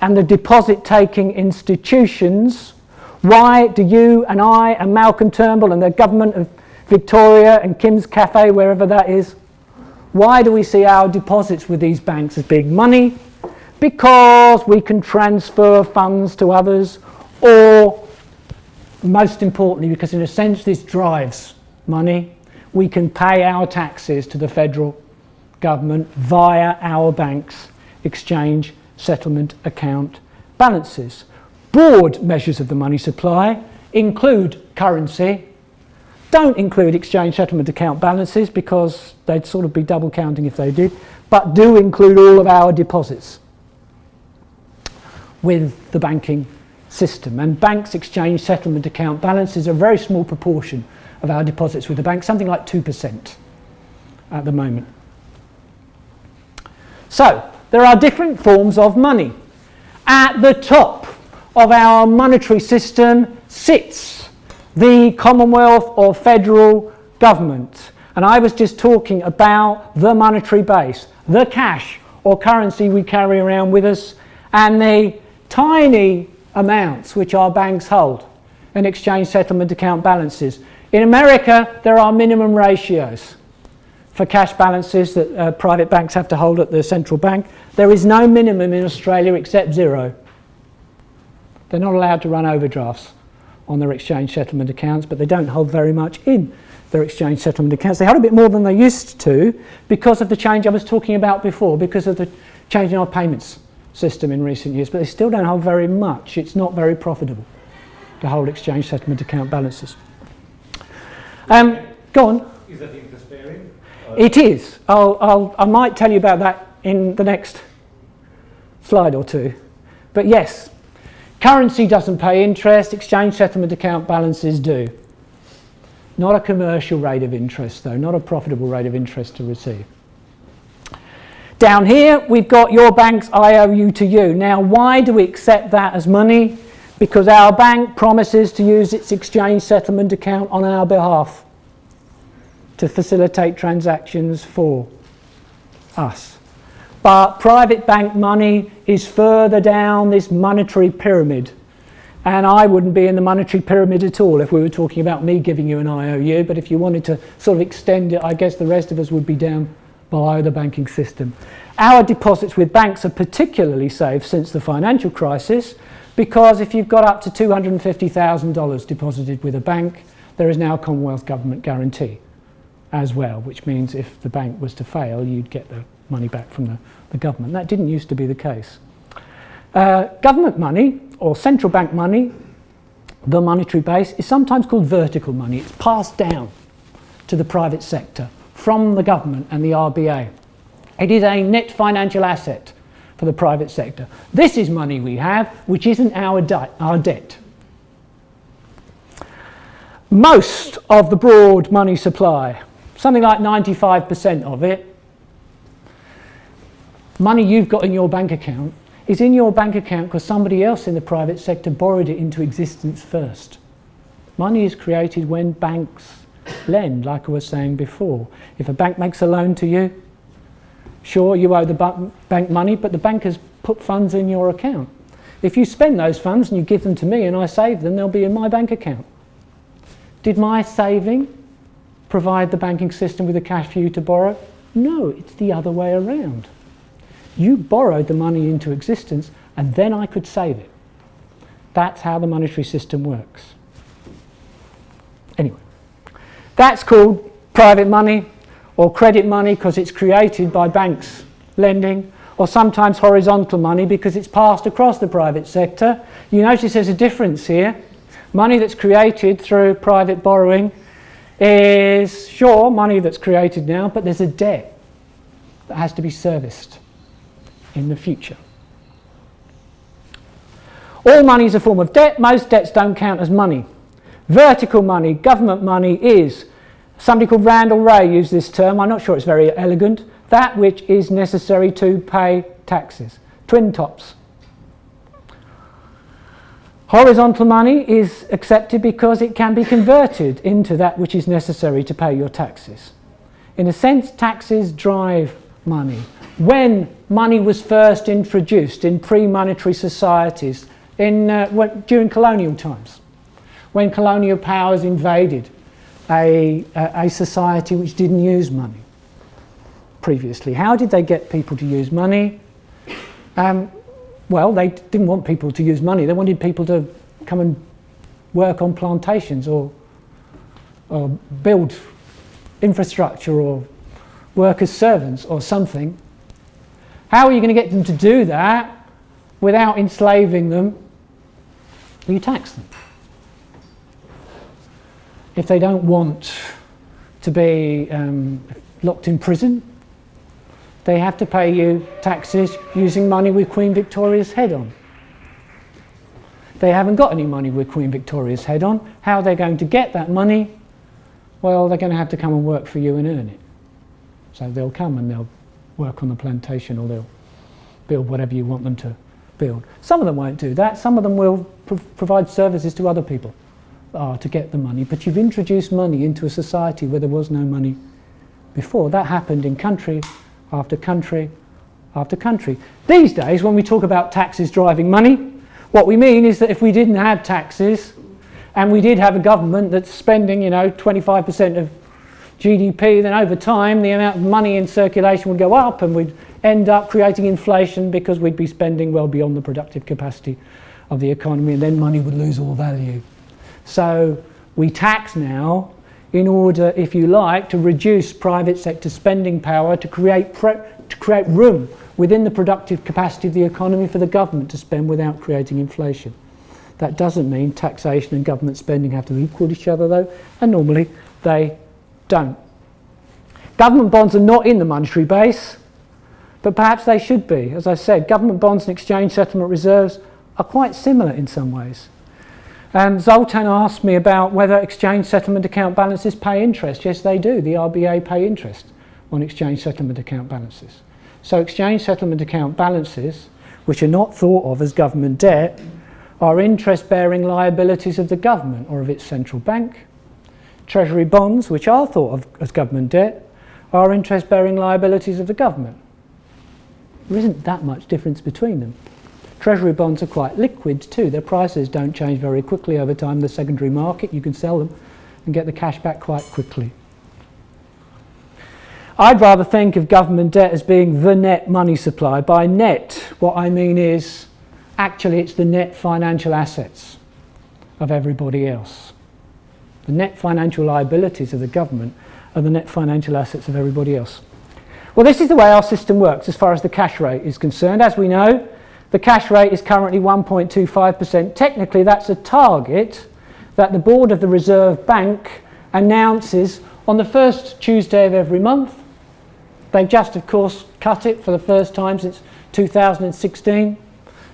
And the deposit-taking institutions, why do you and I and Malcolm Turnbull and the government of Victoria and Kim's Cafe, wherever that is, why do we see our deposits with these banks as being money? Because we can transfer funds to others, or most importantly, because in a sense this drives money, we can pay our taxes to the federal government via our bank's exchange settlement account balances. Broad measures of the money supply include currency, don't include exchange settlement account balances because they'd sort of be double counting if they did, but do include all of our deposits with the banking system. And banks' exchange settlement account balances are a very small proportion of our deposits with the bank, something like 2% at the moment. So there are different forms of money. At the top of our monetary system sits the Commonwealth or federal government. And I was just talking about the monetary base, the cash or currency we carry around with us, and the tiny amounts which our banks hold in exchange settlement account balances. In America, there are minimum ratios for cash balances that private banks have to hold at the central bank. There is no minimum in Australia except 0. They're not allowed to run overdrafts on their exchange settlement accounts, but they don't hold very much in their exchange settlement accounts. They hold a bit more than they used to because of the change I was talking about before, because of the change in our payments system in recent years, but they still don't hold very much. It's not very profitable to hold exchange settlement account balances. Go on. Is that interest bearing? It is. I might tell you about that in the next slide or two. But yes, currency doesn't pay interest, exchange settlement account balances do. Not a commercial rate of interest though, not a profitable rate of interest to receive. Down here we've got your bank's IOU to you. Now why do we accept that as money? Because our bank promises to use its exchange settlement account on our behalf to facilitate transactions for us. But private bank money is further down this monetary pyramid. And I wouldn't be in the monetary pyramid at all if we were talking about me giving you an IOU, but if you wanted to sort of extend it, I guess the rest of us would be down below the banking system. Our deposits with banks are particularly safe since the financial crisis, because if you've got up to $250,000 deposited with a bank, there is now a Commonwealth government guarantee as well, which means if the bank was to fail, you'd get the money back from the government. That didn't used to be the case. Government money, or central bank money, the monetary base, is sometimes called vertical money. It's passed down to the private sector from the government and the RBA. It is a net financial asset for the private sector. This is money we have, which isn't our debt. Most of the broad money supply, something like 95% of it, money you've got in your bank account, is in your bank account because somebody else in the private sector borrowed it into existence first. Money is created when banks lend, like I was saying before. If a bank makes a loan to you, sure, you owe the bank money, but the bank has put funds in your account. If you spend those funds and you give them to me and I save them, they'll be in my bank account. Did my saving provide the banking system with the cash for you to borrow? No, it's the other way around. You borrowed the money into existence and then I could save it. That's how the monetary system works. Anyway, that's called private money or credit money because it's created by banks lending, or sometimes horizontal money because it's passed across the private sector. You notice there's a difference here. Money that's created through private borrowing is, sure, money that's created now, but there's a debt that has to be serviced in the future. All money is a form of debt. Most debts don't count as money. Vertical money, government money, is, somebody called Randall Wray used this term, I'm not sure it's very elegant, that which is necessary to pay taxes. Twin tops. Horizontal money is accepted because it can be converted into that which is necessary to pay your taxes. In a sense, taxes drive money. When money was first introduced in pre-monetary societies, during colonial times, when colonial powers invaded a society which didn't use money previously, how did they get people to use money? Well, they didn't want people to use money. They wanted people to come and work on plantations or build infrastructure or work as servants or something. How are you going to get them to do that without enslaving them? Well, you tax them. If they don't want to be locked in prison, they have to pay you taxes using money with Queen Victoria's head on. They haven't got any money with Queen Victoria's head on. How are they going to get that money? Well, they're going to have to come and work for you and earn it. So they'll come and they'll work on the plantation, or they'll build whatever you want them to build. Some of them won't do that. Some of them will provide services to other people to get the money. But you've introduced money into a society where there was no money before. That happened in country after country after country. These days, when we talk about taxes driving money, what we mean is that if we didn't have taxes and we did have a government that's spending, 25% of GDP, then over time the amount of money in circulation would go up and we'd end up creating inflation because we'd be spending well beyond the productive capacity of the economy, and then money would lose all value. So we tax now in order, if you like, to reduce private sector spending power, to create room within the productive capacity of the economy for the government to spend without creating inflation. That doesn't mean taxation and government spending have to equal each other though, and normally they don't. Government bonds are not in the monetary base, but perhaps they should be. As I said, government bonds and exchange settlement reserves are quite similar in some ways. Zoltan asked me about whether exchange settlement account balances pay interest. Yes, they do. The RBA pay interest on exchange settlement account balances. So exchange settlement account balances, which are not thought of as government debt, are interest-bearing liabilities of the government or of its central bank. Treasury bonds, which are thought of as government debt, are interest-bearing liabilities of the government. There isn't that much difference between them. Treasury bonds are quite liquid too. Their prices don't change very quickly over time. The secondary market, you can sell them and get the cash back quite quickly. I'd rather think of government debt as being the net money supply. By net, what I mean is actually it's the net financial assets of everybody else. The net financial liabilities of the government are the net financial assets of everybody else. Well, this is the way our system works as far as the cash rate is concerned. As we know, the cash rate is currently 1.25%. Technically, that's a target that the board of the Reserve Bank announces on the first Tuesday of every month. They've just, of course, cut it for the first time since 2016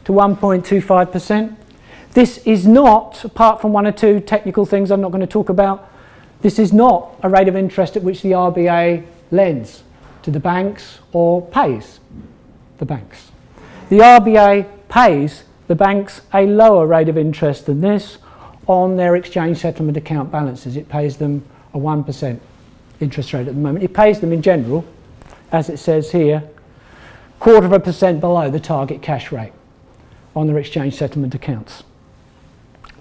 to 1.25%. This is not, apart from one or two technical things I'm not going to talk about, this is not a rate of interest at which the RBA lends to the banks or pays the banks. The RBA pays the banks a lower rate of interest than this on their exchange settlement account balances. It pays them a 1% interest rate at the moment. It pays them in general, as it says here, 0.25% below the target cash rate on their exchange settlement accounts.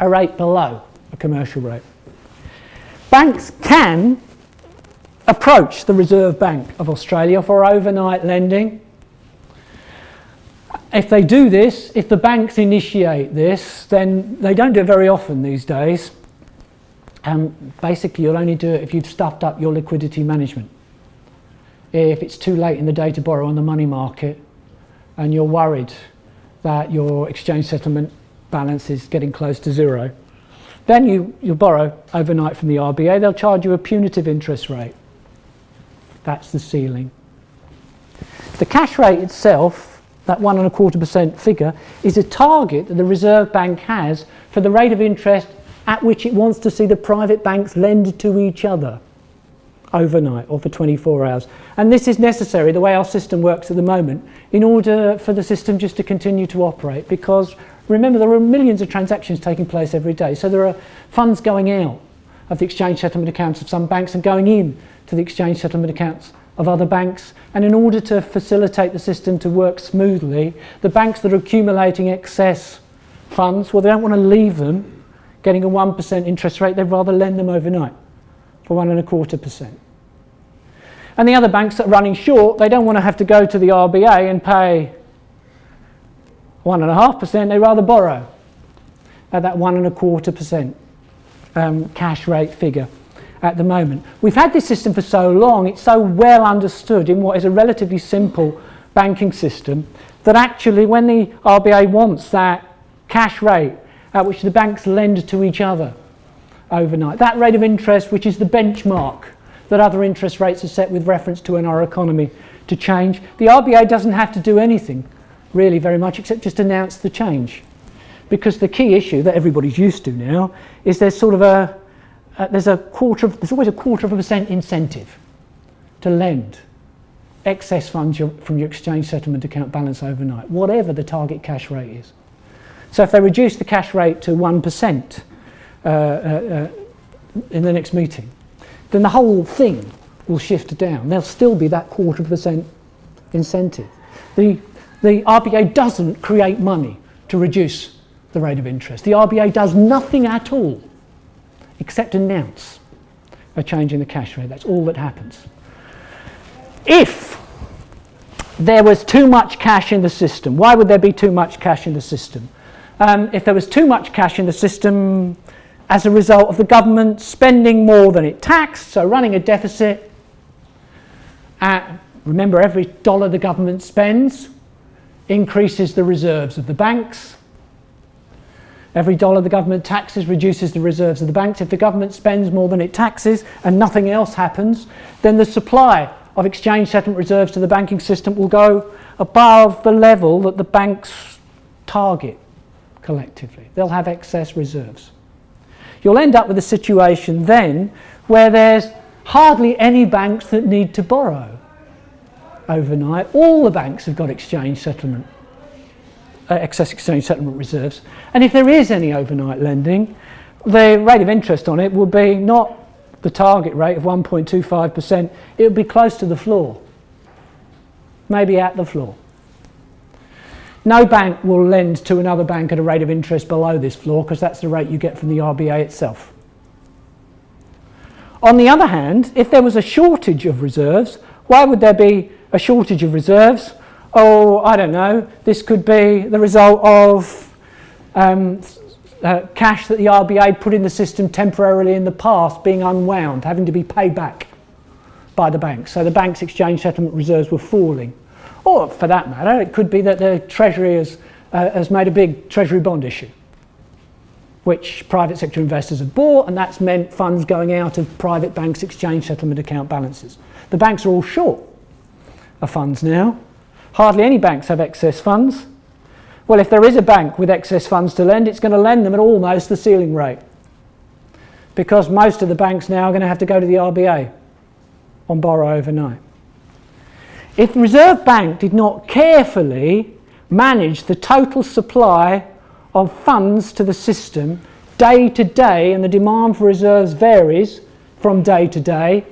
A rate below a commercial rate. Banks can approach the Reserve Bank of Australia for overnight lending. If they do this, if the banks initiate this, then they don't do it very often these days. Basically, you'll only do it if you've stuffed up your liquidity management. If it's too late in the day to borrow on the money market and you're worried that your exchange settlement balance is getting close to zero, then you borrow overnight from the RBA. They'll charge you a punitive interest rate. That's the ceiling. The cash rate itself, that 1.25% figure, is a target that the Reserve Bank has for the rate of interest at which it wants to see the private banks lend to each other overnight or for 24 hours. And this is necessary, the way our system works at the moment, in order for the system just to continue to operate, because remember, there are millions of transactions taking place every day. So there are funds going out of the exchange settlement accounts of some banks and going in to the exchange settlement accounts of other banks. And in order to facilitate the system to work smoothly, the banks that are accumulating excess funds, well, they don't want to leave them getting a 1% interest rate. They'd rather lend them overnight for 1.25%. And the other banks that are running short, they don't want to have to go to the RBA and pay 1.5%, they rather borrow at that 1.25% cash rate figure at the moment. We've had this system for so long, it's so well understood in what is a relatively simple banking system, that actually when the RBA wants that cash rate at which the banks lend to each other overnight, that rate of interest which is the benchmark that other interest rates are set with reference to in our economy to change, the RBA doesn't have to do anything really very much except just announce the change. Because the key issue that everybody's used to now is there's sort of there's always a 0.25% incentive to lend excess funds from your exchange settlement account balance overnight, whatever the target cash rate is. So if they reduce the cash rate to 1% in the next meeting, then the whole thing will shift down. There'll still be that 0.25% incentive. The RBA doesn't create money to reduce the rate of interest. The RBA does nothing at all except announce a change in the cash rate. That's all that happens. If there was too much cash in the system, why would there be too much cash in the system? If there was too much cash in the system as a result of the government spending more than it taxed, so running a deficit, remember, every dollar the government spends increases the reserves of the banks. Every dollar the government taxes reduces the reserves of the banks. If the government spends more than it taxes and nothing else happens, then the supply of exchange settlement reserves to the banking system will go above the level that the banks target collectively. They'll have excess reserves. You'll end up with a situation then where there's hardly any banks that need to borrow overnight. All the banks have got excess exchange settlement reserves, and if there is any overnight lending, the rate of interest on it will be not the target rate of 1.25%, it will be close to the floor, maybe at the floor. No bank will lend to another bank at a rate of interest below this floor because that's the rate you get from the RBA itself. On the other hand, if there was a shortage of reserves, why would there be a shortage of reserves? Oh, I don't know. This could be the result of cash that the RBA put in the system temporarily in the past being unwound, having to be paid back by the banks. So the bank's exchange settlement reserves were falling. Or for that matter, it could be that the Treasury has made a big Treasury bond issue, which private sector investors have bought, and that's meant funds going out of private banks' exchange settlement account balances. The banks are all short of funds now. Hardly any banks have excess funds. Well, if there is a bank with excess funds to lend, it's going to lend them at almost the ceiling rate, because most of the banks now are going to have to go to the RBA on borrow overnight. If the Reserve Bank did not carefully manage the total supply of funds to the system day to day, and the demand for reserves varies from day to day,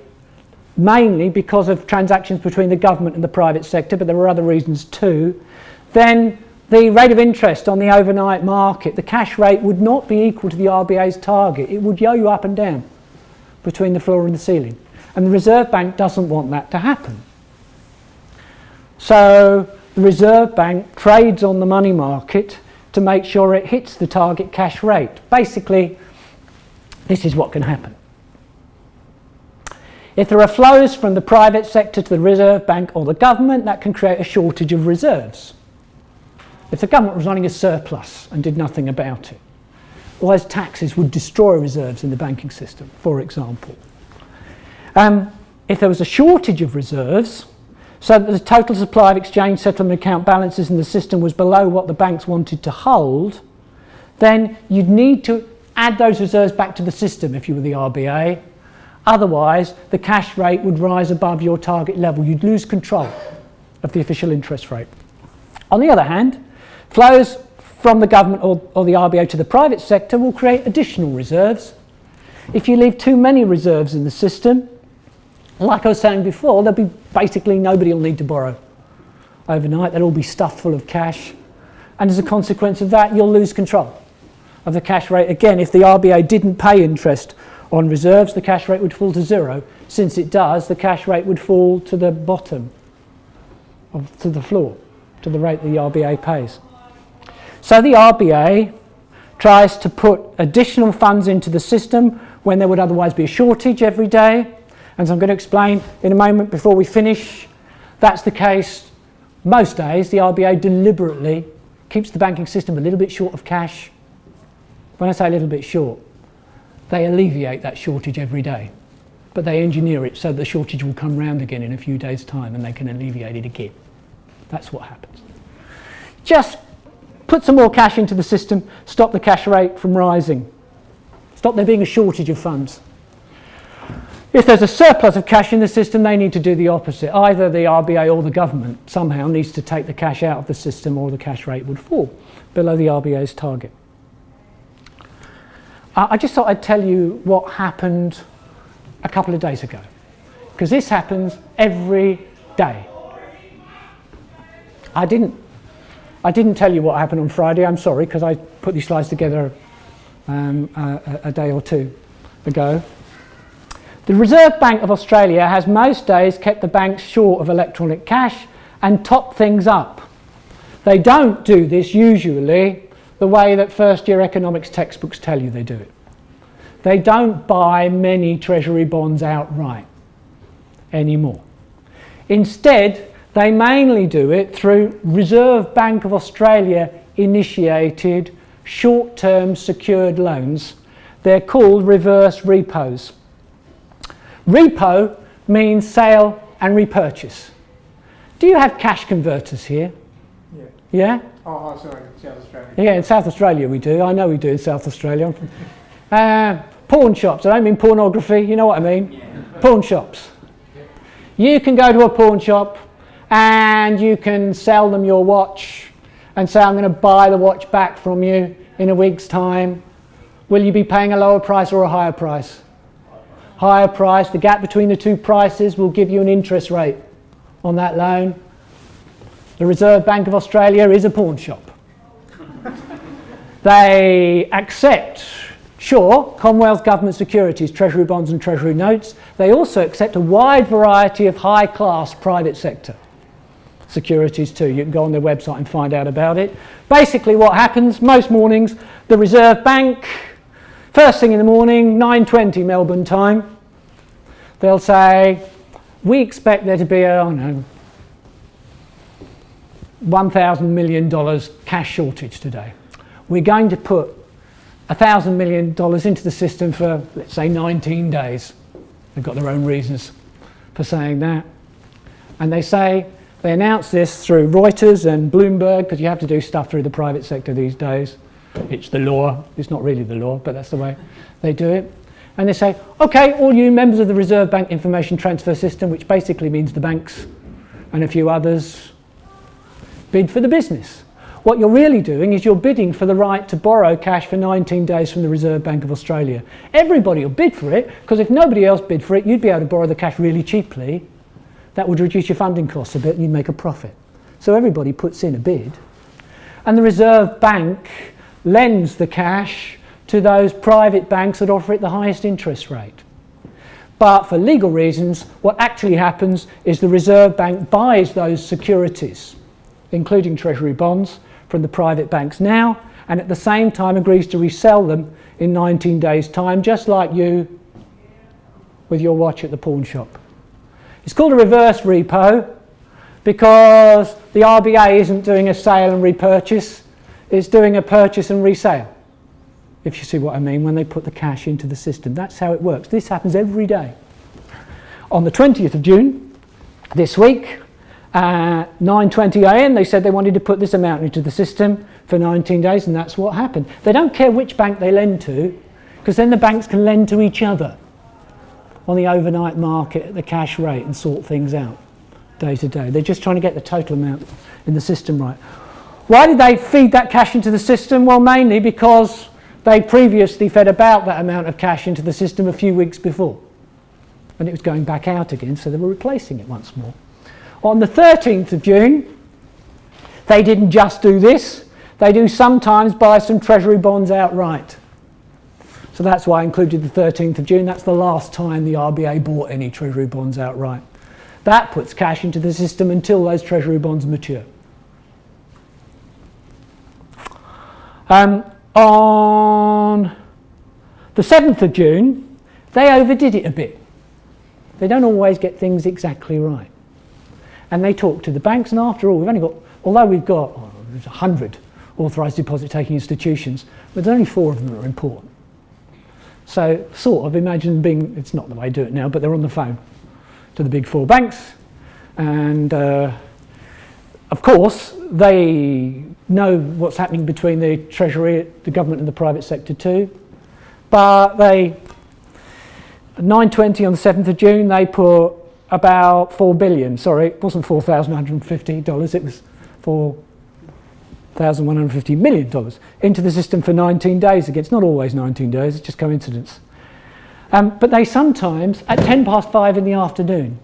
mainly because of transactions between the government and the private sector, but there are other reasons too, then the rate of interest on the overnight market, the cash rate, would not be equal to the RBA's target. It would yo-yo up and down between the floor and the ceiling. And the Reserve Bank doesn't want that to happen. So the Reserve Bank trades on the money market to make sure it hits the target cash rate. Basically, this is what can happen. If there are flows from the private sector to the Reserve Bank or the government, that can create a shortage of reserves. If the government was running a surplus and did nothing about it, all those taxes would destroy reserves in the banking system, for example. If there was a shortage of reserves, so that the total supply of exchange settlement account balances in the system was below what the banks wanted to hold, then you'd need to add those reserves back to the system if you were the RBA. Otherwise, the cash rate would rise above your target level. You'd lose control of the official interest rate. On the other hand, flows from the government or the RBA to the private sector will create additional reserves. If you leave too many reserves in the system, like I was saying before, there'll be basically nobody will need to borrow overnight. They'll all be stuffed full of cash. And as a consequence of that, you'll lose control of the cash rate. Again, if the RBA didn't pay interest on reserves, the cash rate would fall to zero. Since it does, the cash rate would fall to the bottom, to the floor, to the rate the RBA pays. So the RBA tries to put additional funds into the system when there would otherwise be a shortage every day. As I'm going to explain in a moment before we finish, that's the case most days. The RBA deliberately keeps the banking system a little bit short of cash. When I say a little bit short, they alleviate that shortage every day, but they engineer it so the shortage will come round again in a few days' time and they can alleviate it again. That's what happens. Just put some more cash into the system, stop the cash rate from rising, stop there being a shortage of funds. If there's a surplus of cash in the system, they need to do the opposite. Either the RBA or the government somehow needs to take the cash out of the system, or the cash rate would fall below the RBA's target. I just thought I'd tell you what happened a couple of days ago, because this happens every day. I didn't tell you what happened on Friday, I'm sorry, because I put these slides together a day or two ago. The Reserve Bank of Australia has most days kept the banks short of electronic cash and topped things up. They don't do this usually the way that first-year economics textbooks tell you they do it. They don't buy many treasury bonds outright anymore. Instead, they mainly do it through Reserve Bank of Australia initiated short-term secured loans. They're called reverse repos. Repo means sale and repurchase. Do you have cash converters here? Yeah. Yeah? Oh, sorry, South Australia. Yeah, in South Australia we do. I know we do in South Australia. Pawn shops. I don't mean pornography, you know what I mean? Yeah. Pawn shops. You can go to a pawn shop and you can sell them your watch and say, I'm going to buy the watch back from you in a week's time. Will you be paying a lower price or a higher price? Higher price. The gap between the two prices will give you an interest rate on that loan. The Reserve Bank of Australia is a pawn shop. They accept, sure, Commonwealth government securities, treasury bonds and treasury notes. They also accept a wide variety of high-class private sector securities too. You can go on their website and find out about it. Basically what happens, most mornings, the Reserve Bank, first thing in the morning, 9:20 Melbourne time, they'll say, we expect there to be a, I don't know, $1,000 million cash shortage today. We're going to put $1,000 million into the system for, let's say, 19 days. They've got their own reasons for saying that. And they announce this through Reuters and Bloomberg, because you have to do stuff through the private sector these days. It's the law. It's not really the law, but that's the way they do it. And they say, okay, all you members of the Reserve Bank Information Transfer System, which basically means the banks and a few others, bid for the business. What you're really doing is you're bidding for the right to borrow cash for 19 days from the Reserve Bank of Australia. Everybody will bid for it, because if nobody else bid for it, you'd be able to borrow the cash really cheaply. That would reduce your funding costs a bit and you'd make a profit. So everybody puts in a bid. And the Reserve Bank lends the cash to those private banks that offer it the highest interest rate. But for legal reasons, what actually happens is the Reserve Bank buys those securities, including treasury bonds, from the private banks now, and at the same time agrees to resell them in 19 days' time, just like you with your watch at the pawn shop. It's called a reverse repo because the RBA isn't doing a sale and repurchase, it's doing a purchase and resale, if you see what I mean, when they put the cash into the system. That's how it works. This happens every day. On the 20th of June, this week, 9:20 a.m. they said they wanted to put this amount into the system for 19 days, and that's what happened. They don't care which bank they lend to, because then the banks can lend to each other on the overnight market at the cash rate and sort things out day to day. They're just trying to get the total amount in the system right. Why did they feed that cash into the system? Well, mainly because they previously fed about that amount of cash into the system a few weeks before, and it was going back out again, so they were replacing it once more. On the 13th of June, they didn't just do this, they do sometimes buy some treasury bonds outright. So that's why I included the 13th of June. That's the last time the RBA bought any treasury bonds outright. That puts cash into the system until those treasury bonds mature. On the 7th of June, they overdid it a bit. They don't always get things exactly right. And they talk to the banks, and after all, although we've got 100 authorised deposit-taking institutions, but there's only 4 of them that are important. So sort of imagine it's not the way I do it now, but they're on the phone to the big 4 banks, and of course they know what's happening between the Treasury, the government and the private sector too, but at 9:20 on the 7th of June they put about $4 billion, sorry, it wasn't $4,150, it was $4,150 million into the system for 19 days again. It's not always 19 days, it's just coincidence. But they sometimes, at 5:10 in the afternoon,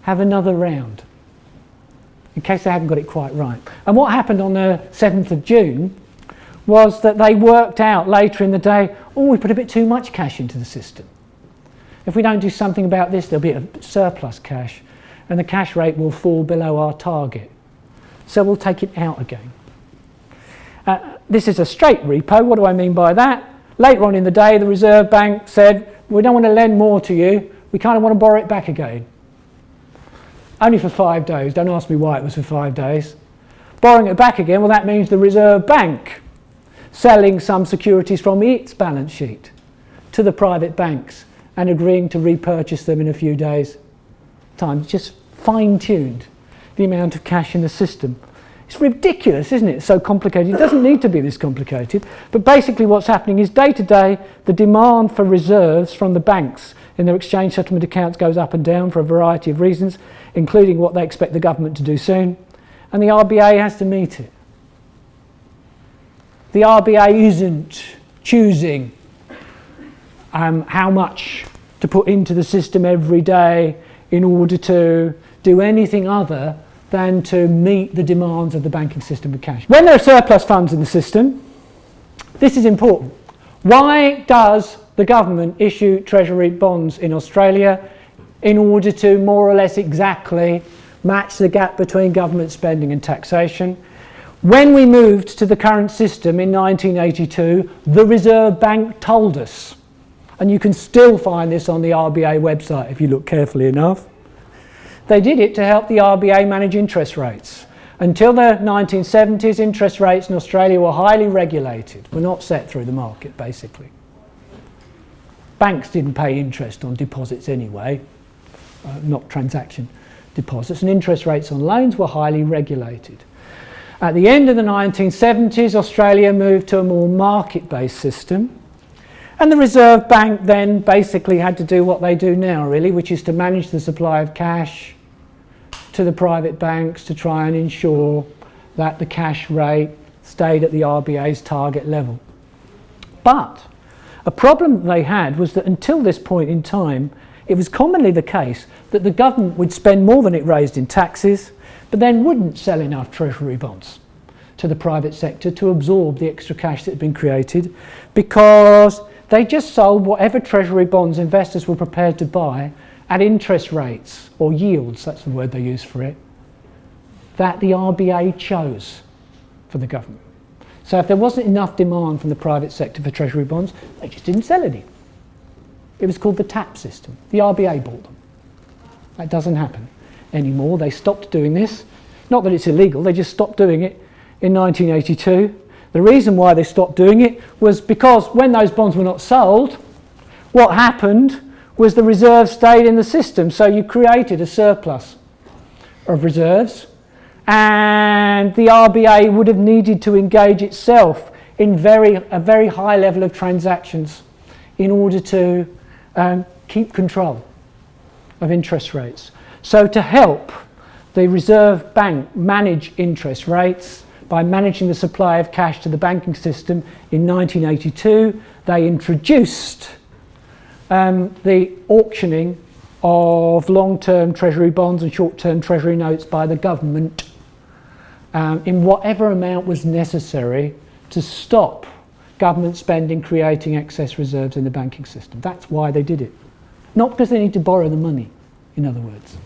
have another round, in case they haven't got it quite right. And what happened on the 7th of June was that they worked out later in the day, we put a bit too much cash into the system. If we don't do something about this, there'll be a surplus cash, and the cash rate will fall below our target. So we'll take it out again. This is a straight repo. What do I mean by that? Later on in the day, the Reserve Bank said, we don't want to lend more to you, we kind of want to borrow it back again. Only for 5 days. Don't ask me why it was for 5 days. Borrowing it back again, well, that means the Reserve Bank selling some securities from its balance sheet to the private banks and agreeing to repurchase them in a few days' time. It's just fine-tuned the amount of cash in the system. It's ridiculous, isn't it? It's so complicated. It doesn't need to be this complicated. But basically what's happening is day to day, the demand for reserves from the banks in their exchange settlement accounts goes up and down for a variety of reasons, including what they expect the government to do soon. And the RBA has to meet it. The RBA isn't choosing how much to put into the system every day in order to do anything other than to meet the demands of the banking system with cash. When there are surplus funds in the system, this is important. Why does the government issue treasury bonds in Australia? In order to more or less exactly match the gap between government spending and taxation. When we moved to the current system in 1982, the Reserve Bank told us, and you can still find this on the RBA website if you look carefully enough, they did it to help the RBA manage interest rates. Until the 1970s, interest rates in Australia were highly regulated, were not set through the market basically. Banks didn't pay interest on deposits anyway, not transaction deposits, and interest rates on loans were highly regulated. At the end of the 1970s, Australia moved to a more market-based system, and the Reserve Bank then basically had to do what they do now really, which is to manage the supply of cash to the private banks to try and ensure that the cash rate stayed at the RBA's target level. But a problem that they had was that until this point in time, it was commonly the case that the government would spend more than it raised in taxes, but then wouldn't sell enough treasury bonds to the private sector to absorb the extra cash that had been created, because they just sold whatever treasury bonds investors were prepared to buy at interest rates, or yields, that's the word they use for it, that the RBA chose for the government. So if there wasn't enough demand from the private sector for treasury bonds, they just didn't sell any. It was called the TAP system. The RBA bought them. That doesn't happen anymore. They stopped doing this. Not that it's illegal, they just stopped doing it in 1982. The reason why they stopped doing it was because when those bonds were not sold, what happened was the reserves stayed in the system. So you created a surplus of reserves, and the RBA would have needed to engage itself in a very high level of transactions in order to keep control of interest rates. So to help the Reserve Bank manage interest rates by managing the supply of cash to the banking system in 1982, they introduced the auctioning of long-term treasury bonds and short-term treasury notes by the government in whatever amount was necessary to stop government spending creating excess reserves in the banking system. That's why they did it. Not because they need to borrow the money, in other words.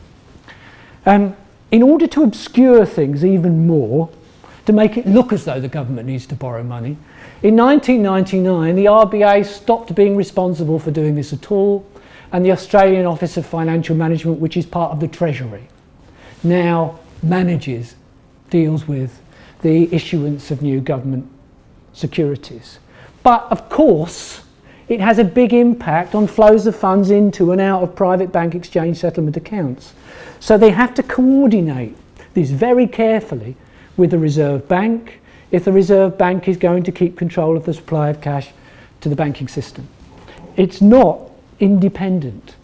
In order to obscure things even more, to make it look as though the government needs to borrow money, in 1999 the RBA stopped being responsible for doing this at all, and the Australian Office of Financial Management, which is part of the Treasury, now deals with the issuance of new government securities. But of course it has a big impact on flows of funds into and out of private bank exchange settlement accounts. So they have to coordinate this very carefully with the Reserve Bank if the Reserve Bank is going to keep control of the supply of cash to the banking system. It's not independent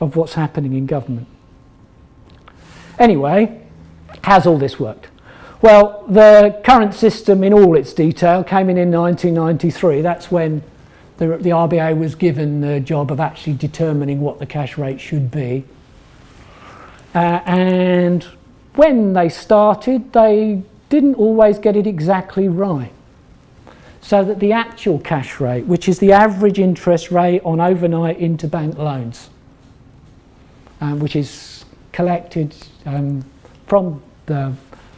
of what's happening in government. Anyway, how's all this worked? Well, the current system in all its detail came in 1993. That's when the RBA was given the job of actually determining what the cash rate should be. And when they started, they didn't always get it exactly right. So that the actual cash rate, which is the average interest rate on overnight interbank loans, which is collected from the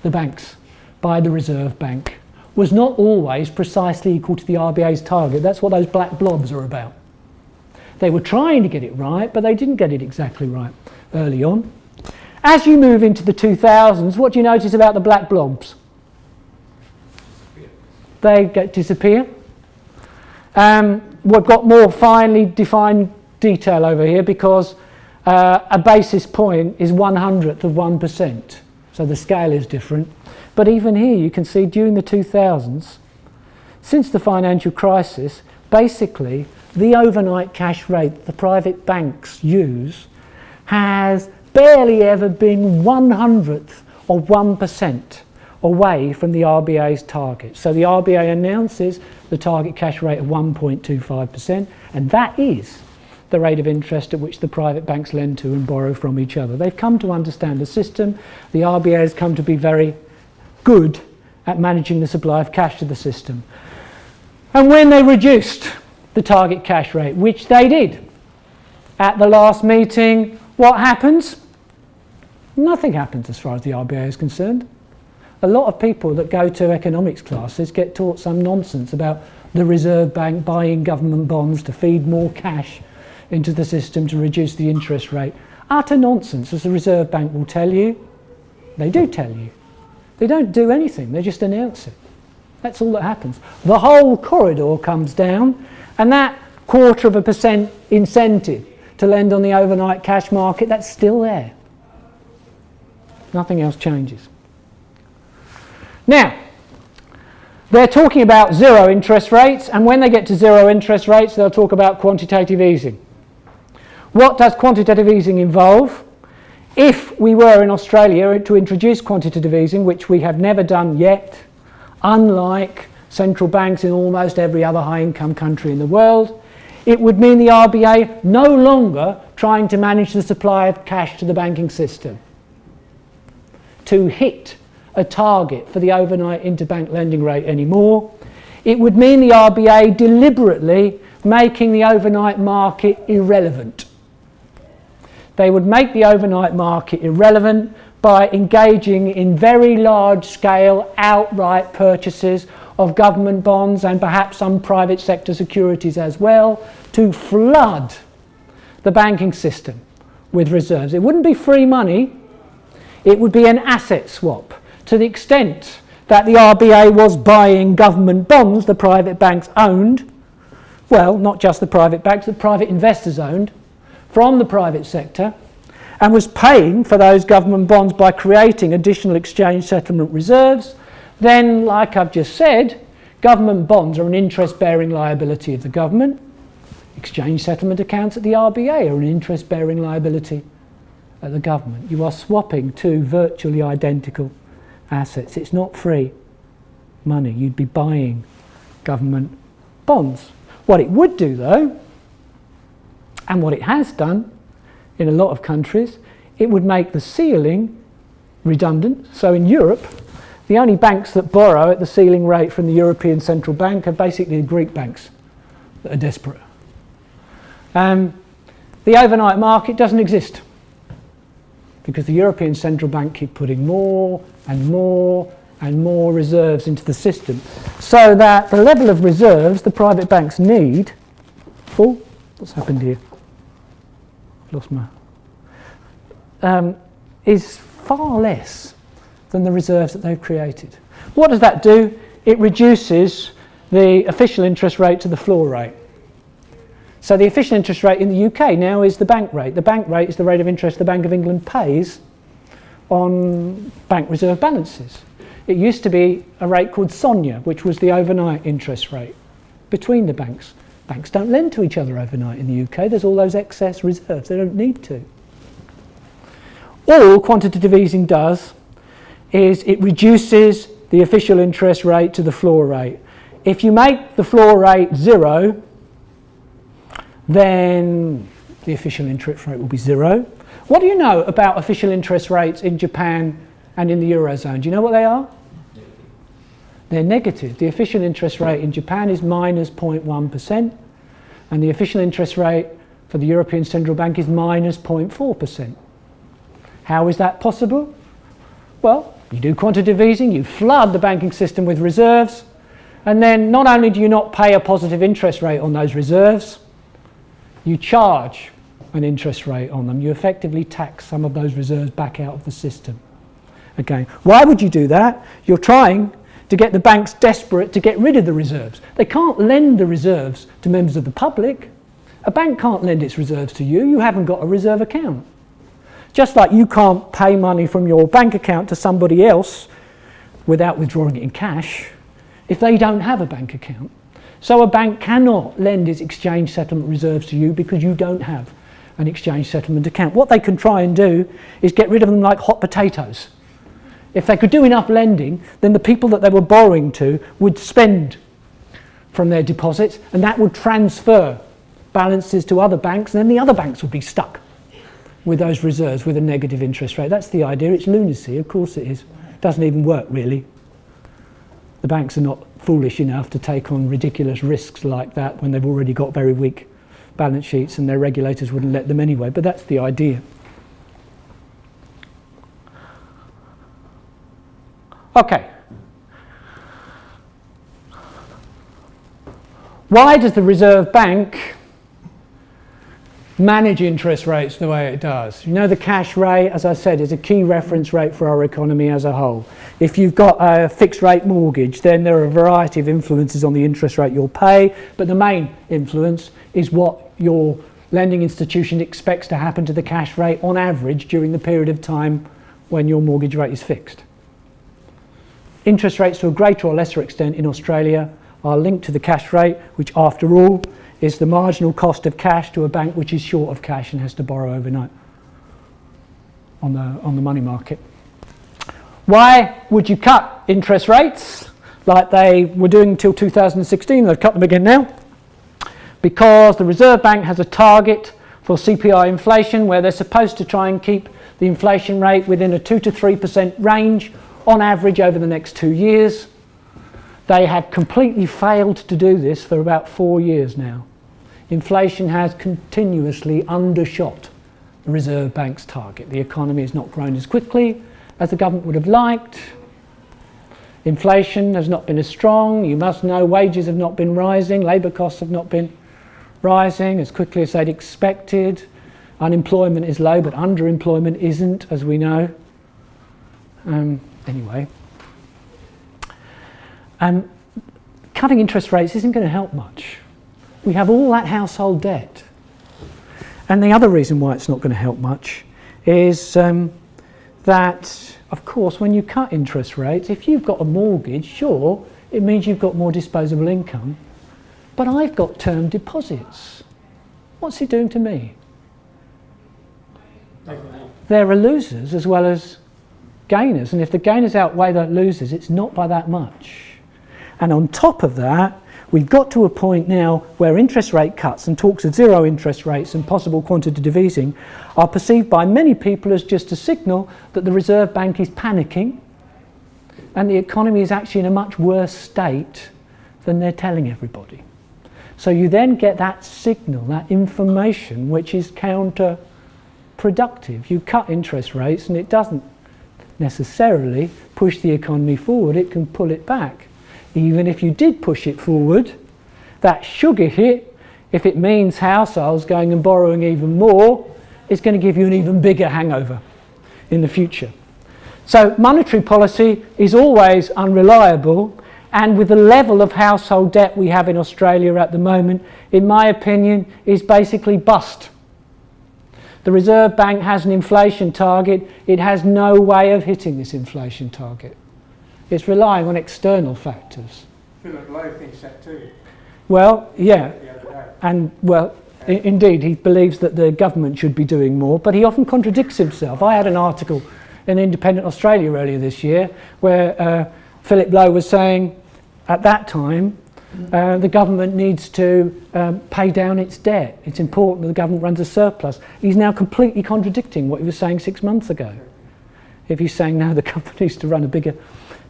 banks by the Reserve Bank, was not always precisely equal to the RBA's target. That's what those black blobs are about. They were trying to get it right, but they didn't get it exactly right early on. As you move into the 2000s, what do you notice about the black blobs? They disappear. We've got more finely defined detail over here because a basis point is 1/100th of 1%. So the scale is different. But even here you can see during the 2000s, since the financial crisis, basically the overnight cash rate the private banks use has barely ever been 1/100th of 1% away from the RBA's target. So the RBA announces the target cash rate of 1.25%, and that is the rate of interest at which the private banks lend to and borrow from each other. They've come to understand the system. The RBA has come to be very good at managing the supply of cash to the system. And when they reduced the target cash rate, which they did at the last meeting, what happens? Nothing happens as far as the RBA is concerned. A lot of people that go to economics classes get taught some nonsense about the Reserve Bank buying government bonds to feed more cash into the system to reduce the interest rate. Utter nonsense, as the Reserve Bank will tell you. They do tell you. They don't do anything, they just announce it. That's all that happens. The whole corridor comes down, and that 0.25% incentive to lend on the overnight cash market, that's still there. Nothing else changes. Now, they're talking about zero interest rates, and when they get to zero interest rates, they'll talk about quantitative easing. What does quantitative easing involve? If we were in Australia to introduce quantitative easing, which we have never done yet, unlike central banks in almost every other high-income country in the world, it would mean the RBA no longer trying to manage the supply of cash to the banking system to hit a target for the overnight interbank lending rate anymore. It would mean the RBA deliberately making the overnight market irrelevant. They would make the overnight market irrelevant by engaging in very large-scale outright purchases of government bonds and perhaps some private sector securities as well to flood the banking system with reserves. It wouldn't be free money, it would be an asset swap. To the extent that the RBA was buying government bonds the private banks owned, well, not just the private banks, the private investors owned, from the private sector, and was paying for those government bonds by creating additional exchange settlement reserves, then, like I've just said, government bonds are an interest-bearing liability of the government. Exchange settlement accounts at the RBA are an interest-bearing liability of the government. You are swapping two virtually identical assets. It's not free money. You'd be buying government bonds. What it would do, though, and what it has done in a lot of countries, it would make the ceiling redundant. So in Europe, the only banks that borrow at the ceiling rate from the European Central Bank are basically the Greek banks that are desperate. The overnight market doesn't exist because the European Central Bank keep putting more and more and more reserves into the system, so that the level of reserves the private banks need, oh, what's happened here? I've lost my, is far less than the reserves that they've created. What does that do? It reduces the official interest rate to the floor rate. So the official interest rate in the UK now is the bank rate. The bank rate is the rate of interest the Bank of England pays on bank reserve balances. It used to be a rate called SONIA, which was the overnight interest rate between the banks. Banks don't lend to each other overnight in the UK. There's all those excess reserves. They don't need to. All quantitative easing does is it reduces the official interest rate to the floor rate. If you make the floor rate zero, then the official interest rate will be zero. What do you know about official interest rates in Japan and in the Eurozone? Do you know what they are? They're negative. The official interest rate in Japan is minus 0.1%, and the official interest rate for the European Central Bank is minus 0.4%. How is that possible? Well, you do quantitative easing, you flood the banking system with reserves, and then not only do you not pay a positive interest rate on those reserves, you charge an interest rate on them. You effectively tax some of those reserves back out of the system. Again, why would you do that? You're trying to get the banks desperate to get rid of the reserves. They can't lend the reserves to members of the public. A bank can't lend its reserves to you. You haven't got a reserve account. Just like you can't pay money from your bank account to somebody else without withdrawing it in cash if they don't have a bank account. So a bank cannot lend its exchange settlement reserves to you because you don't have an exchange settlement account. What they can try and do is get rid of them like hot potatoes. If they could do enough lending, then the people that they were borrowing to would spend from their deposits, and that would transfer balances to other banks, and then the other banks would be stuck with those reserves with a negative interest rate. That's the idea. It's lunacy, of course it is. It doesn't even work really. The banks are not foolish enough to take on ridiculous risks like that when they've already got very weak balance sheets, and their regulators wouldn't let them anyway, but that's the idea. Okay. Why does the Reserve Bank manage interest rates the way it does? You know, the cash rate, as I said, is a key reference rate for our economy as a whole. If you've got a fixed rate mortgage, then there are a variety of influences on the interest rate you'll pay, but the main influence is what your lending institution expects to happen to the cash rate on average during the period of time when your mortgage rate is fixed. Interest rates to a greater or lesser extent in Australia are linked to the cash rate, which after all is the marginal cost of cash to a bank which is short of cash and has to borrow overnight on the money market. Why would you cut interest rates like they were doing until 2016? They've cut them again now. Because the Reserve Bank has a target for CPI inflation where they're supposed to try and keep the inflation rate within a 2 to 3% range on average over the next 2 years. They have completely failed to do this for about 4 years now. Inflation has continuously undershot the Reserve Bank's target. The economy has not grown as quickly as the government would have liked. Inflation has not been as strong. You must know wages have not been rising. Labour costs have not been rising as quickly as they'd expected. Unemployment is low, but underemployment isn't, as we know. Anyway. Cutting interest rates isn't going to help much. We have all that household debt. And the other reason why it's not going to help much is that, of course, when you cut interest rates, if you've got a mortgage, sure, it means you've got more disposable income. But I've got term deposits. What's it doing to me? There are losers as well as gainers. And if the gainers outweigh the losers, it's not by that much. And on top of that, we've got to a point now where interest rate cuts and talks of zero interest rates and possible quantitative easing are perceived by many people as just a signal that the Reserve Bank is panicking and the economy is actually in a much worse state than they're telling everybody. So you then get that signal, that information, which is counterproductive. You cut interest rates and it doesn't necessarily push the economy forward, it can pull it back. Even if you did push it forward, that sugar hit, if it means households going and borrowing even more, is going to give you an even bigger hangover in the future. So monetary policy is always unreliable, and with the level of household debt we have in Australia at the moment, in my opinion, is basically bust. The Reserve Bank has an inflation target. It has no way of hitting this inflation target. It's relying on external factors. Philip Lowe thinks that too. Well, yeah, The other day. and well, indeed, he believes that the government should be doing more, but he often contradicts himself. I had an article in Independent Australia earlier this year where Philip Lowe was saying at that time the government needs to pay down its debt. It's important that the government runs a surplus. He's now completely contradicting what he was saying 6 months ago. If he's saying now the government needs to run a bigger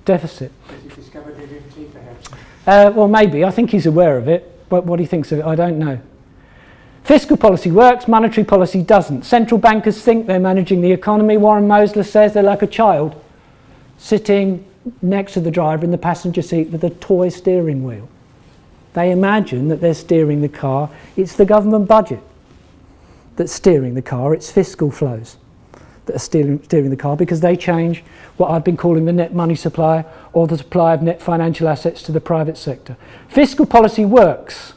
deficit. Has he discovered MMT perhaps? Well, maybe. I think he's aware of it, but what he thinks of it, I don't know. Fiscal policy works, monetary policy doesn't. Central bankers think they're managing the economy. Warren Mosler says they're like a child sitting next to the driver in the passenger seat with a toy steering wheel. They imagine that they're steering the car. It's the government budget that's steering the car. It's fiscal flows that are steering the car, because they change what I've been calling the net money supply, or the supply of net financial assets to the private sector. Fiscal policy works.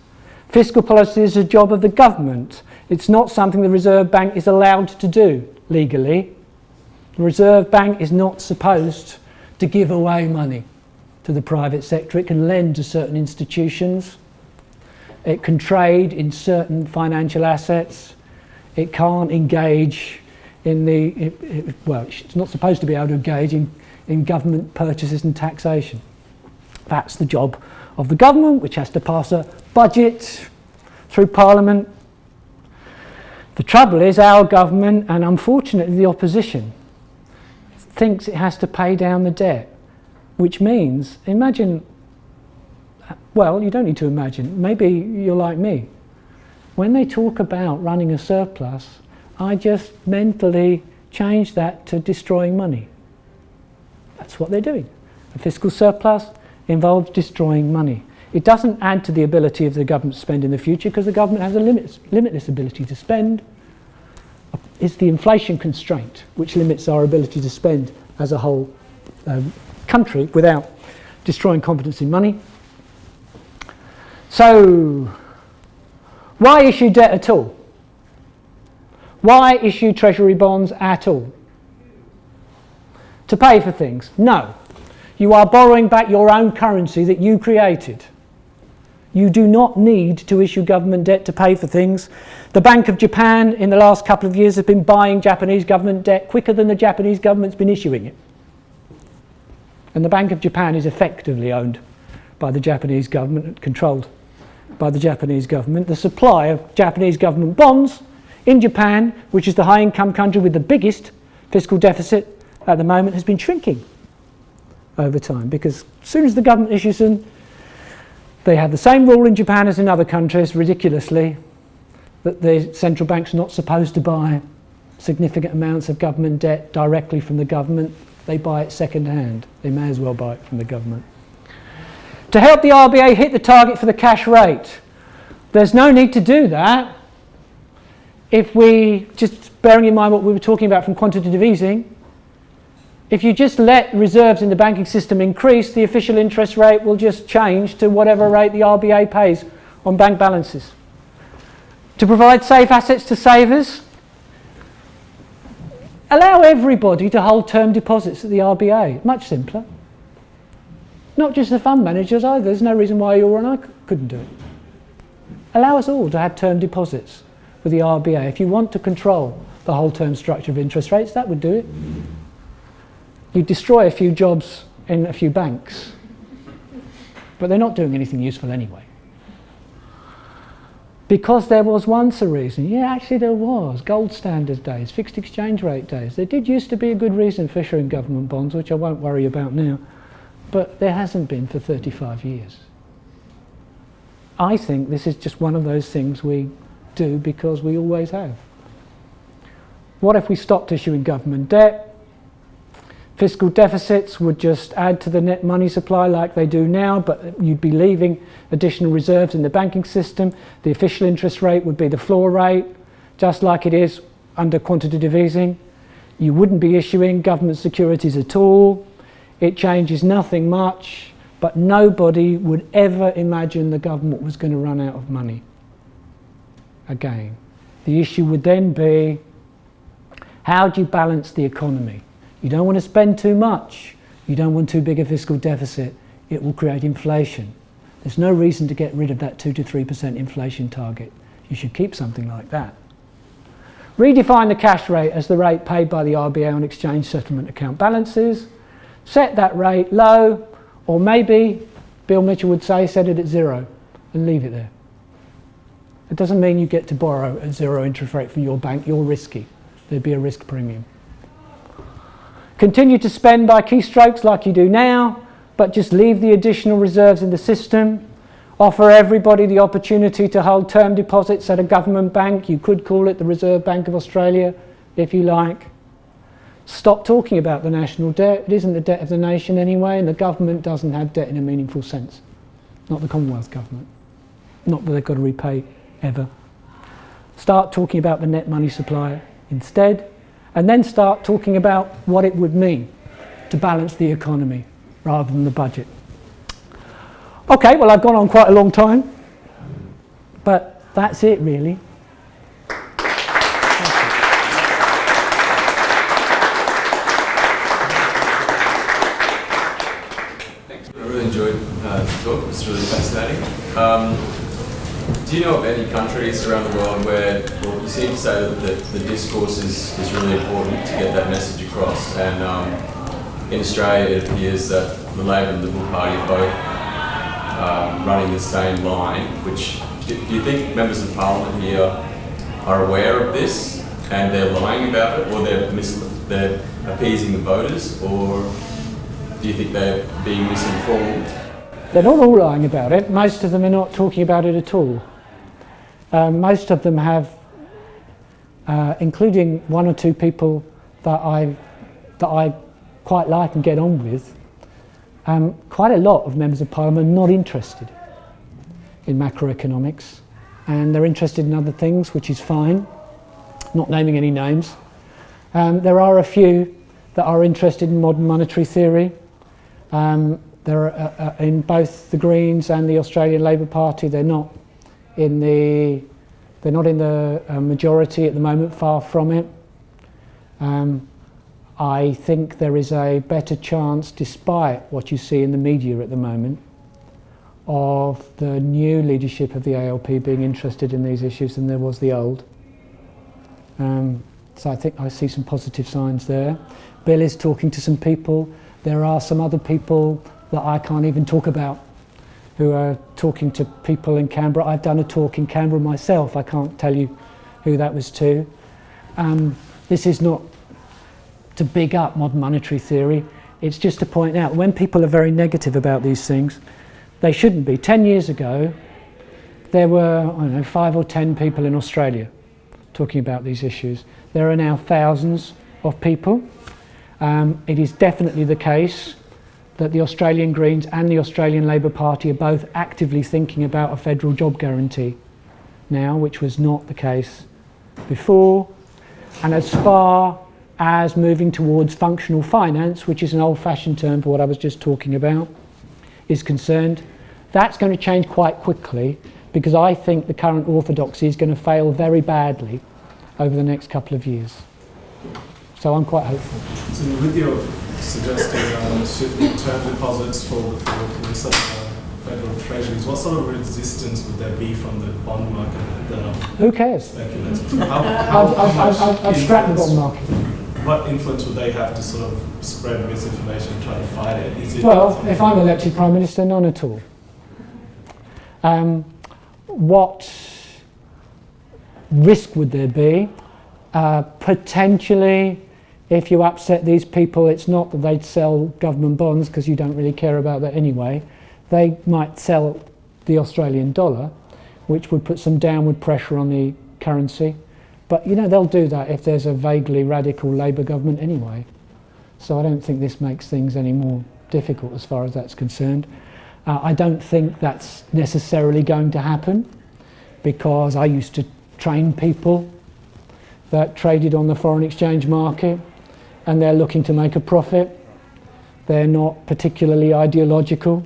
Fiscal policy is a job of the government. It's not something the Reserve Bank is allowed to do legally. The Reserve Bank is not supposed to give away money to the private sector. It can lend to certain institutions. It can trade in certain financial assets. It can't engage in well, it's not supposed to be able to engage in government purchases and taxation. That's the job of the government, which has to pass a budget through Parliament The trouble is our government, and unfortunately the opposition, thinks it has to pay down the debt, which means, imagine, well, you don't need to imagine, maybe you're like me. When they talk about running a surplus, I just mentally change that to destroying money. That's what they're doing. A fiscal surplus involves destroying money. It doesn't add to the ability of the government to spend in the future because the government has a limitless ability to spend. It's the inflation constraint which limits our ability to spend as a whole country without destroying confidence in money. So, why issue debt at all? Why issue treasury bonds at all? To pay for things? No. You are borrowing back your own currency that you created. You do not need to issue government debt to pay for things. The Bank of Japan in the last couple of years has been buying Japanese government debt quicker than the Japanese government's been issuing it. And the Bank of Japan is effectively owned by the Japanese government, controlled by the Japanese government. The supply of Japanese government bonds in Japan, which is the high-income country with the biggest fiscal deficit at the moment, has been shrinking over time because as soon as the government issues them, they have the same rule in Japan as in other countries, ridiculously, that the central bank's not supposed to buy significant amounts of government debt directly from the government. They buy it second hand. They may as well buy it from the government. To help the RBA hit the target for the cash rate, there's no need to do that if we, just bearing in mind what we were talking about from quantitative easing, if you just let reserves in the banking system increase, the official interest rate will just change to whatever rate the RBA pays on bank balances. To provide safe assets to savers, allow everybody to hold term deposits at the RBA. Much simpler. Not just the fund managers either. There's no reason why you and I couldn't do it. Allow us all to have term deposits with the RBA. If you want to control the whole term structure of interest rates, that would do it. You destroy a few jobs in a few banks, but they're not doing anything useful anyway. Because there was once a reason. Yeah, actually there was. Gold standard days, fixed exchange rate days. There did used to be a good reason for issuing government bonds, which I won't worry about now, but there hasn't been for 35 years. I think this is just one of those things we do because we always have. What if we stopped issuing government debt? Fiscal deficits would just add to the net money supply like they do now, but you'd be leaving additional reserves in the banking system. The official interest rate would be the floor rate, just like it is under quantitative easing. You wouldn't be issuing government securities at all. It changes nothing much, but nobody would ever imagine the government was going to run out of money again. The issue would then be, how do you balance the economy? You don't want to spend too much. You don't want too big a fiscal deficit. It will create inflation. There's no reason to get rid of that 2 to 3% inflation target. You should keep something like that. Redefine the cash rate as the rate paid by the RBA on exchange settlement account balances. Set that rate low, or maybe, Bill Mitchell would say, set it at 0 and leave it there. It doesn't mean you get to borrow at 0 interest rate from your bank. You're risky. There'd be a risk premium. Continue to spend by keystrokes like you do now, but just leave the additional reserves in the system. Offer everybody the opportunity to hold term deposits at a government bank. You could call it the Reserve Bank of Australia, if you like. Stop talking about the national debt. It isn't the debt of the nation anyway, and the government doesn't have debt in a meaningful sense. Not the Commonwealth government. Not that they've got to repay ever. Start talking about the net money supply instead. And then start talking about what it would mean to balance the economy rather than the budget. Okay, well I've gone on quite a long time, but that's it really. Thanks. I really enjoyed the talk. It was really fascinating. Do you know of any countries around the world where, well, you seem to say that the discourse is really important to get that message across, and in Australia it appears that the Labor and the Liberal Party are both running the same line, which, do you think members of Parliament here are aware of this and they're lying about it, or they're appeasing the voters, or do you think they're being misinformed? They're not all lying about it. Most of them are not talking about it at all. Most of them have, including one or two people that I quite like and get on with, quite a lot of members of Parliament are not interested in macroeconomics, and they're interested in other things, which is fine, not naming any names. There are a few that are interested in modern monetary theory. There are, in both the Greens and the Australian Labor Party, they're not in the majority at the moment, far from it. I think there is a better chance, despite what you see in the media at the moment, of the new leadership of the ALP being interested in these issues than there was the old. So I think I see some positive signs there. Bill is talking to some people. There are some other people that I can't even talk about who are talking to people in Canberra. I've done a talk in Canberra myself. I can't tell you who that was to. This is not to big up modern monetary theory. It's just to point out when people are very negative about these things, they shouldn't be. 10 years ago, there were, I don't know, 5 or 10 people in Australia talking about these issues. There are now thousands of people. It is definitely the case that the Australian Greens and the Australian Labor Party are both actively thinking about a federal job guarantee now, which was not the case before. And as far as moving towards functional finance, which is an old-fashioned term for what I was just talking about, is concerned, that's going to change quite quickly, because I think the current orthodoxy is going to fail very badly over the next couple of years. So I'm quite hopeful. So with your suggesting shifting term deposits for some federal treasuries, what sort of resistance would there be from the bond market that Who cares? speculating? I've scrapped the bond market. What influence would they have to sort of spread misinformation and try to fight it? Is it Well, if I'm elected Prime Minister, none at all. What risk would there be? Potentially, if you upset these people, it's not that they'd sell government bonds, because you don't really care about that anyway. They might sell the Australian dollar, which would put some downward pressure on the currency. But you know, they'll do that if there's a vaguely radical Labor government anyway. So I don't think this makes things any more difficult as far as that's concerned. I don't think that's necessarily going to happen, because I used to train people that traded on the foreign exchange market, and they're looking to make a profit. They're not particularly ideological.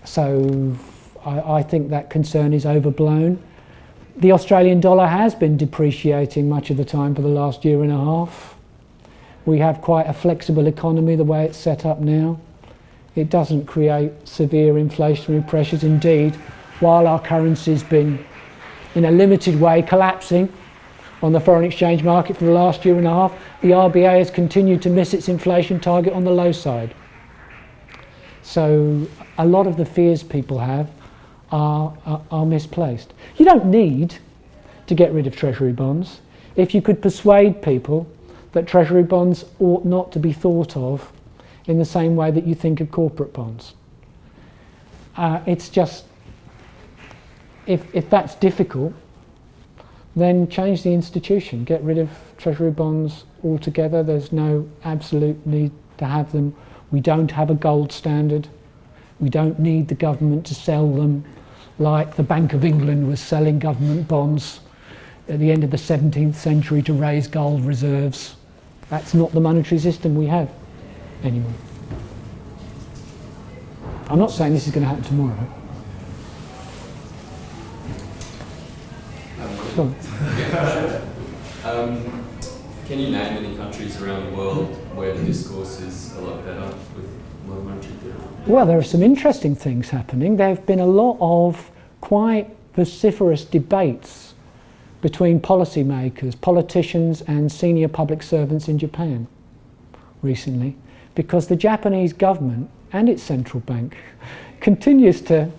So I think that concern is overblown. The Australian dollar has been depreciating much of the time for the last year and a half. We have quite a flexible economy the way it's set up now. It doesn't create severe inflationary pressures. Indeed, while our currency's been in a limited way collapsing on the foreign exchange market for the last year and a half, the RBA has continued to miss its inflation target on the low side. So a lot of the fears people have are misplaced. You don't need to get rid of treasury bonds. If you could persuade people that treasury bonds ought not to be thought of in the same way that you think of corporate bonds. It's just, if that's difficult, then change the institution. Get rid of treasury bonds altogether. There's no absolute need to have them. We don't have a gold standard. We don't need the government to sell them like the Bank of England was selling government bonds at the end of the 17th century to raise gold reserves. That's not the monetary system we have anymore. I'm not saying this is going to happen tomorrow. Can you name any countries around the world where the discourse is a lot better with modern monetary theory? Well, there are some interesting things happening. There have been a lot of quite vociferous debates between policymakers, politicians and senior public servants in Japan recently, because the Japanese government and its central bank continues to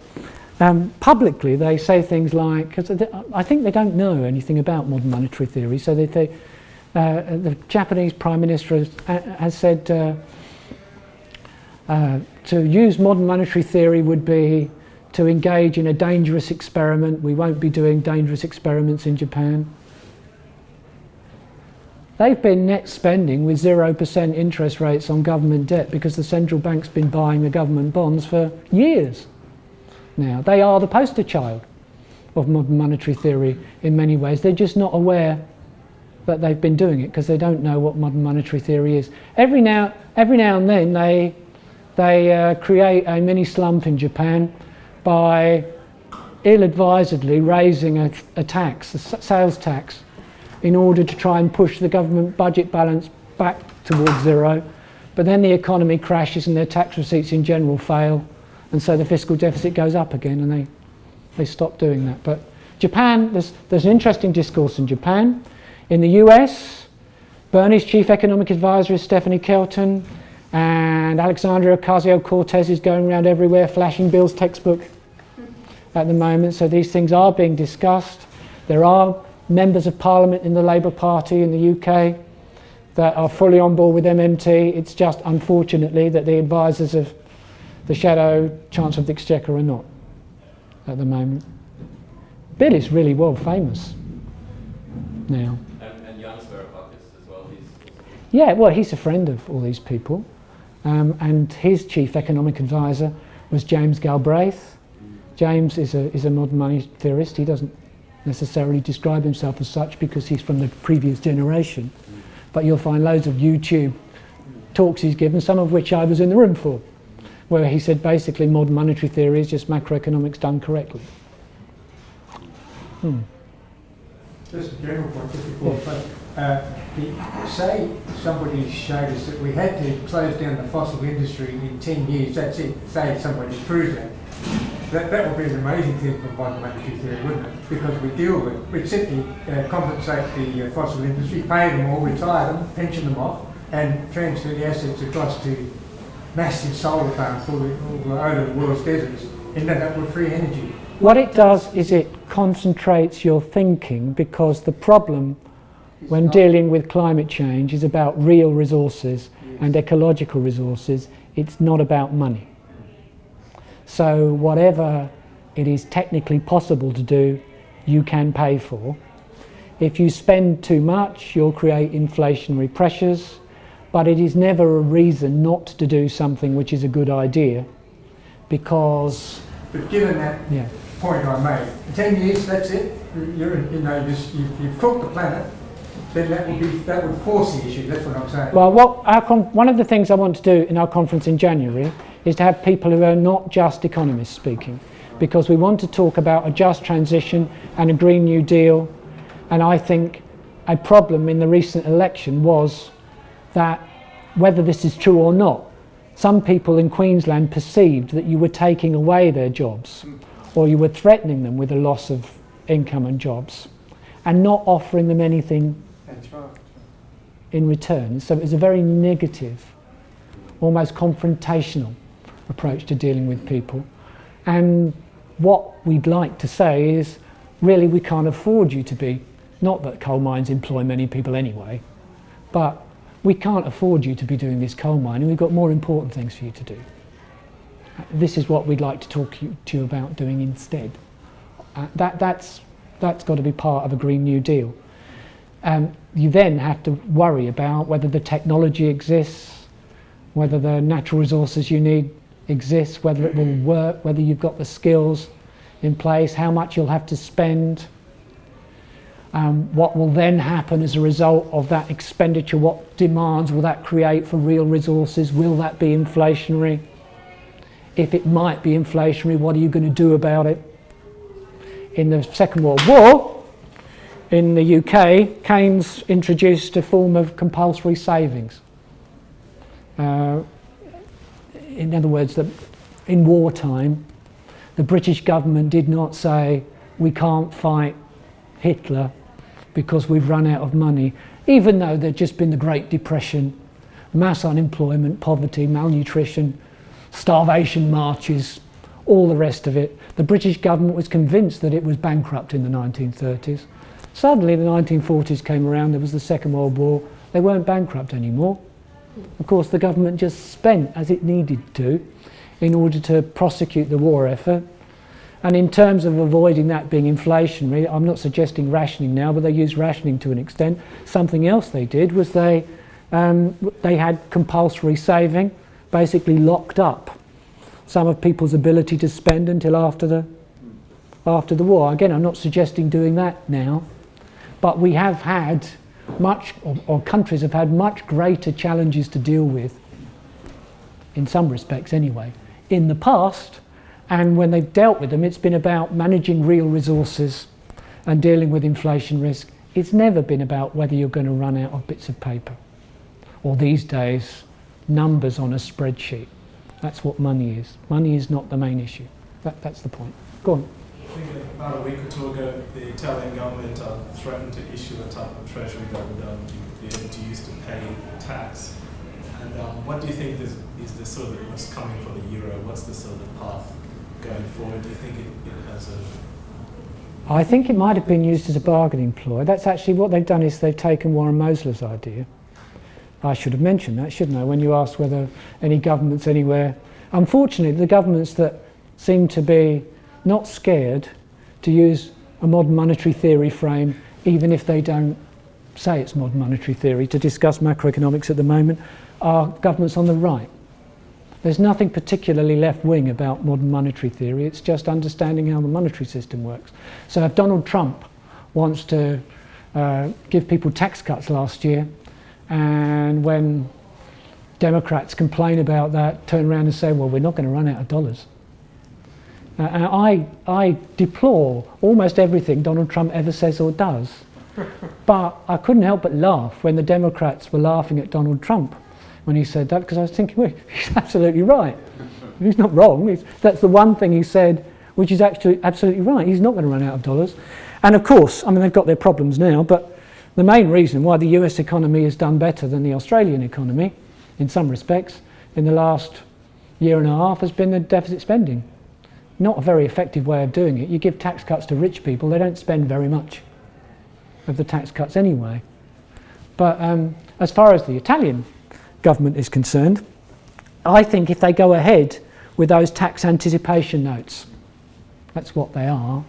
Publicly, they say things like, because I think they don't know anything about modern monetary theory, so the Japanese Prime Minister has said to use modern monetary theory would be to engage in a dangerous experiment. We won't be doing dangerous experiments in Japan. They've been net spending with 0% interest rates on government debt because the central bank's been buying the government bonds for years now. They are the poster child of modern monetary theory in many ways. They're just not aware that they've been doing it because they don't know what modern monetary theory is. Every now and then they create a mini slump in Japan by ill-advisedly raising a tax, a sales tax, in order to try and push the government budget balance back towards zero. But then the economy crashes and their tax receipts in general fail, and so the fiscal deficit goes up again, and they stop doing that. But Japan, there's an interesting discourse in Japan. In the US, Bernie's chief economic advisor is Stephanie Kelton, and Alexandria Ocasio-Cortez is going around everywhere flashing Bill's textbook at the moment. So these things are being discussed. There are members of parliament in the Labour Party in the UK that are fully on board with MMT. It's just unfortunately that the advisors of the shadow Chancellor of the Exchequer are not at the moment. Bill is really world famous now. And Jan's Varoufakis as well. Yeah, well, he's a friend of all these people. And his chief economic advisor was James Galbraith. James is a modern money theorist. He doesn't necessarily describe himself as such because he's from the previous generation. But you'll find loads of YouTube talks he's given, some of which I was in the room for, where he said basically modern monetary theory is just macroeconomics done correctly. Just a general point, just before, say somebody showed us that we had to close down the fossil industry in 10 years, that's it, say somebody proves that. That would be an amazing thing for modern monetary theory, wouldn't it? Because we'd simply compensate the fossil industry, pay them all, retire them, pension them off, and transfer the assets across to massive solar farms all over the world's deserts, and then that would free energy. What it does is it concentrates your thinking, because the problem when dealing with climate change is about real resources and ecological resources. It's not about money. So whatever it is technically possible to do, you can pay for. If you spend too much, you'll create inflationary pressures, but it is never a reason not to do something which is a good idea, because... But given that point I made, 10 years, that's it. You've cooked the planet. Then that would force the issue. That's what I'm saying. Well, one of the things I want to do in our conference in January is to have people who are not just economists speaking, because we want to talk about a just transition and a Green New Deal. And I think a problem in the recent election was that, whether this is true or not, some people in Queensland perceived that you were taking away their jobs, or you were threatening them with a loss of income and jobs, and not offering them anything in return. So it was a very negative, almost confrontational approach to dealing with people. And what we'd like to say is, really, we can't afford you to be, not that coal mines employ many people anyway, but we can't afford you to be doing this coal mining. We've got more important things for you to do. This is what we'd like to talk to you about doing instead. That's got to be part of a Green New Deal. You then have to worry about whether the technology exists, whether the natural resources you need exist, whether it will work, whether you've got the skills in place, how much you'll have to spend, what will then happen as a result of that expenditure, what demands will that create for real resources, will that be inflationary? If it might be inflationary, what are you going to do about it? In the Second World War, in the UK, Keynes introduced a form of compulsory savings. In other words, that in wartime, the British government did not say, we can't fight Hitler because we've run out of money, even though there'd just been the Great Depression, mass unemployment, poverty, malnutrition, starvation marches all the rest of it. The British government was convinced that it was bankrupt in the 1930s. Suddenly the 1940s came around, there was the Second World War, they weren't bankrupt anymore. Of course the government just spent as it needed to in order to prosecute the war effort. And in terms of avoiding that being inflationary, I'm not suggesting rationing now, but they used rationing to an extent. Something else they did was they had compulsory saving, basically locked up some of people's ability to spend until after the war. Again, I'm not suggesting doing that now, but we have had much, or countries have had much greater challenges to deal with, in some respects anyway, in the past. And when they've dealt with them, it's been about managing real resources and dealing with inflation risk. It's never been about whether you're going to run out of bits of paper, or these days, numbers on a spreadsheet. That's what money is. Money is not the main issue. That's the point. Go on. I think about a week or two ago, the Italian government threatened to issue a type of treasury that would be able to use to pay tax. And what do you think is the sort of what's coming for the euro? What's the sort of path going forward? Do you think it has a... I think it might have been used as a bargaining ploy. That's actually what they've done, is they've taken Warren Mosler's idea. I should have mentioned that, shouldn't I, when you asked whether any governments anywhere... Unfortunately, the governments that seem to be not scared to use a modern monetary theory frame, even if they don't say it's modern monetary theory, to discuss macroeconomics at the moment, are governments on the right. There's nothing particularly left-wing about modern monetary theory, it's just understanding how the monetary system works. So if Donald Trump wants to give people tax cuts last year, and when Democrats complain about that, turn around and say, well, we're not going to run out of dollars. And I deplore almost everything Donald Trump ever says or does. But I couldn't help but laugh when the Democrats were laughing at Donald Trump when he said that, because I was thinking, well, he's absolutely right. He's not wrong. That's the one thing he said which is actually absolutely right. He's not going to run out of dollars. And of course, I mean, they've got their problems now, but the main reason why the US economy has done better than the Australian economy, in some respects, in the last year and a half has been the deficit spending. Not a very effective way of doing it. You give tax cuts to rich people, they don't spend very much of the tax cuts anyway. But as far as the Italian government is concerned, I think if they go ahead with those tax anticipation notes, that's what they are.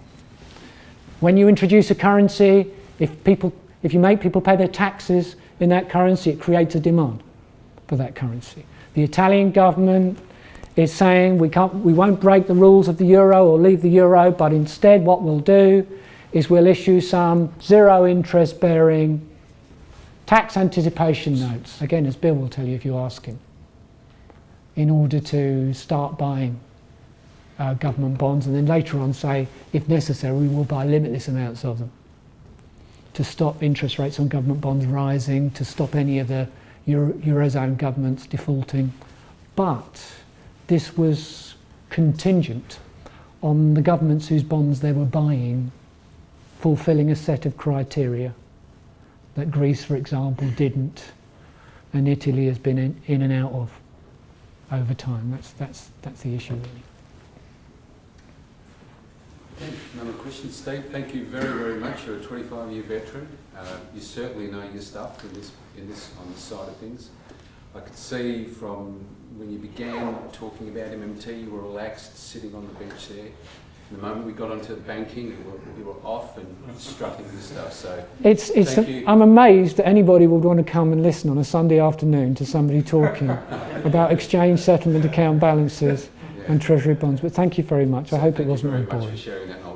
When you introduce a currency, if you make people pay their taxes in that currency, it creates a demand for that currency. The Italian government is saying we won't break the rules of the euro or leave the euro, but instead what we'll do is we'll issue some zero interest bearing tax anticipation notes, again as Bill will tell you if you ask him, in order to start buying government bonds, and then later on say, if necessary, we will buy limitless amounts of them, to stop interest rates on government bonds rising, to stop any of the Eurozone governments defaulting. But this was contingent on the governments whose bonds they were buying fulfilling a set of criteria that Greece, for example, didn't, and Italy has been in and out of over time. That's the issue, really. Okay, another question, Steve. Thank you very, very much. You're a 25-year veteran. You certainly know your stuff on this side of things. I could see from when you began talking about MMT, you were relaxed, sitting on the bench there. The moment we got onto banking, you were off and strutting this stuff. So I'm amazed that anybody would want to come and listen on a Sunday afternoon to somebody talking about exchange settlement account balances and treasury bonds. But thank you very much. I hope it wasn't very boring. much for sharing that knowledge.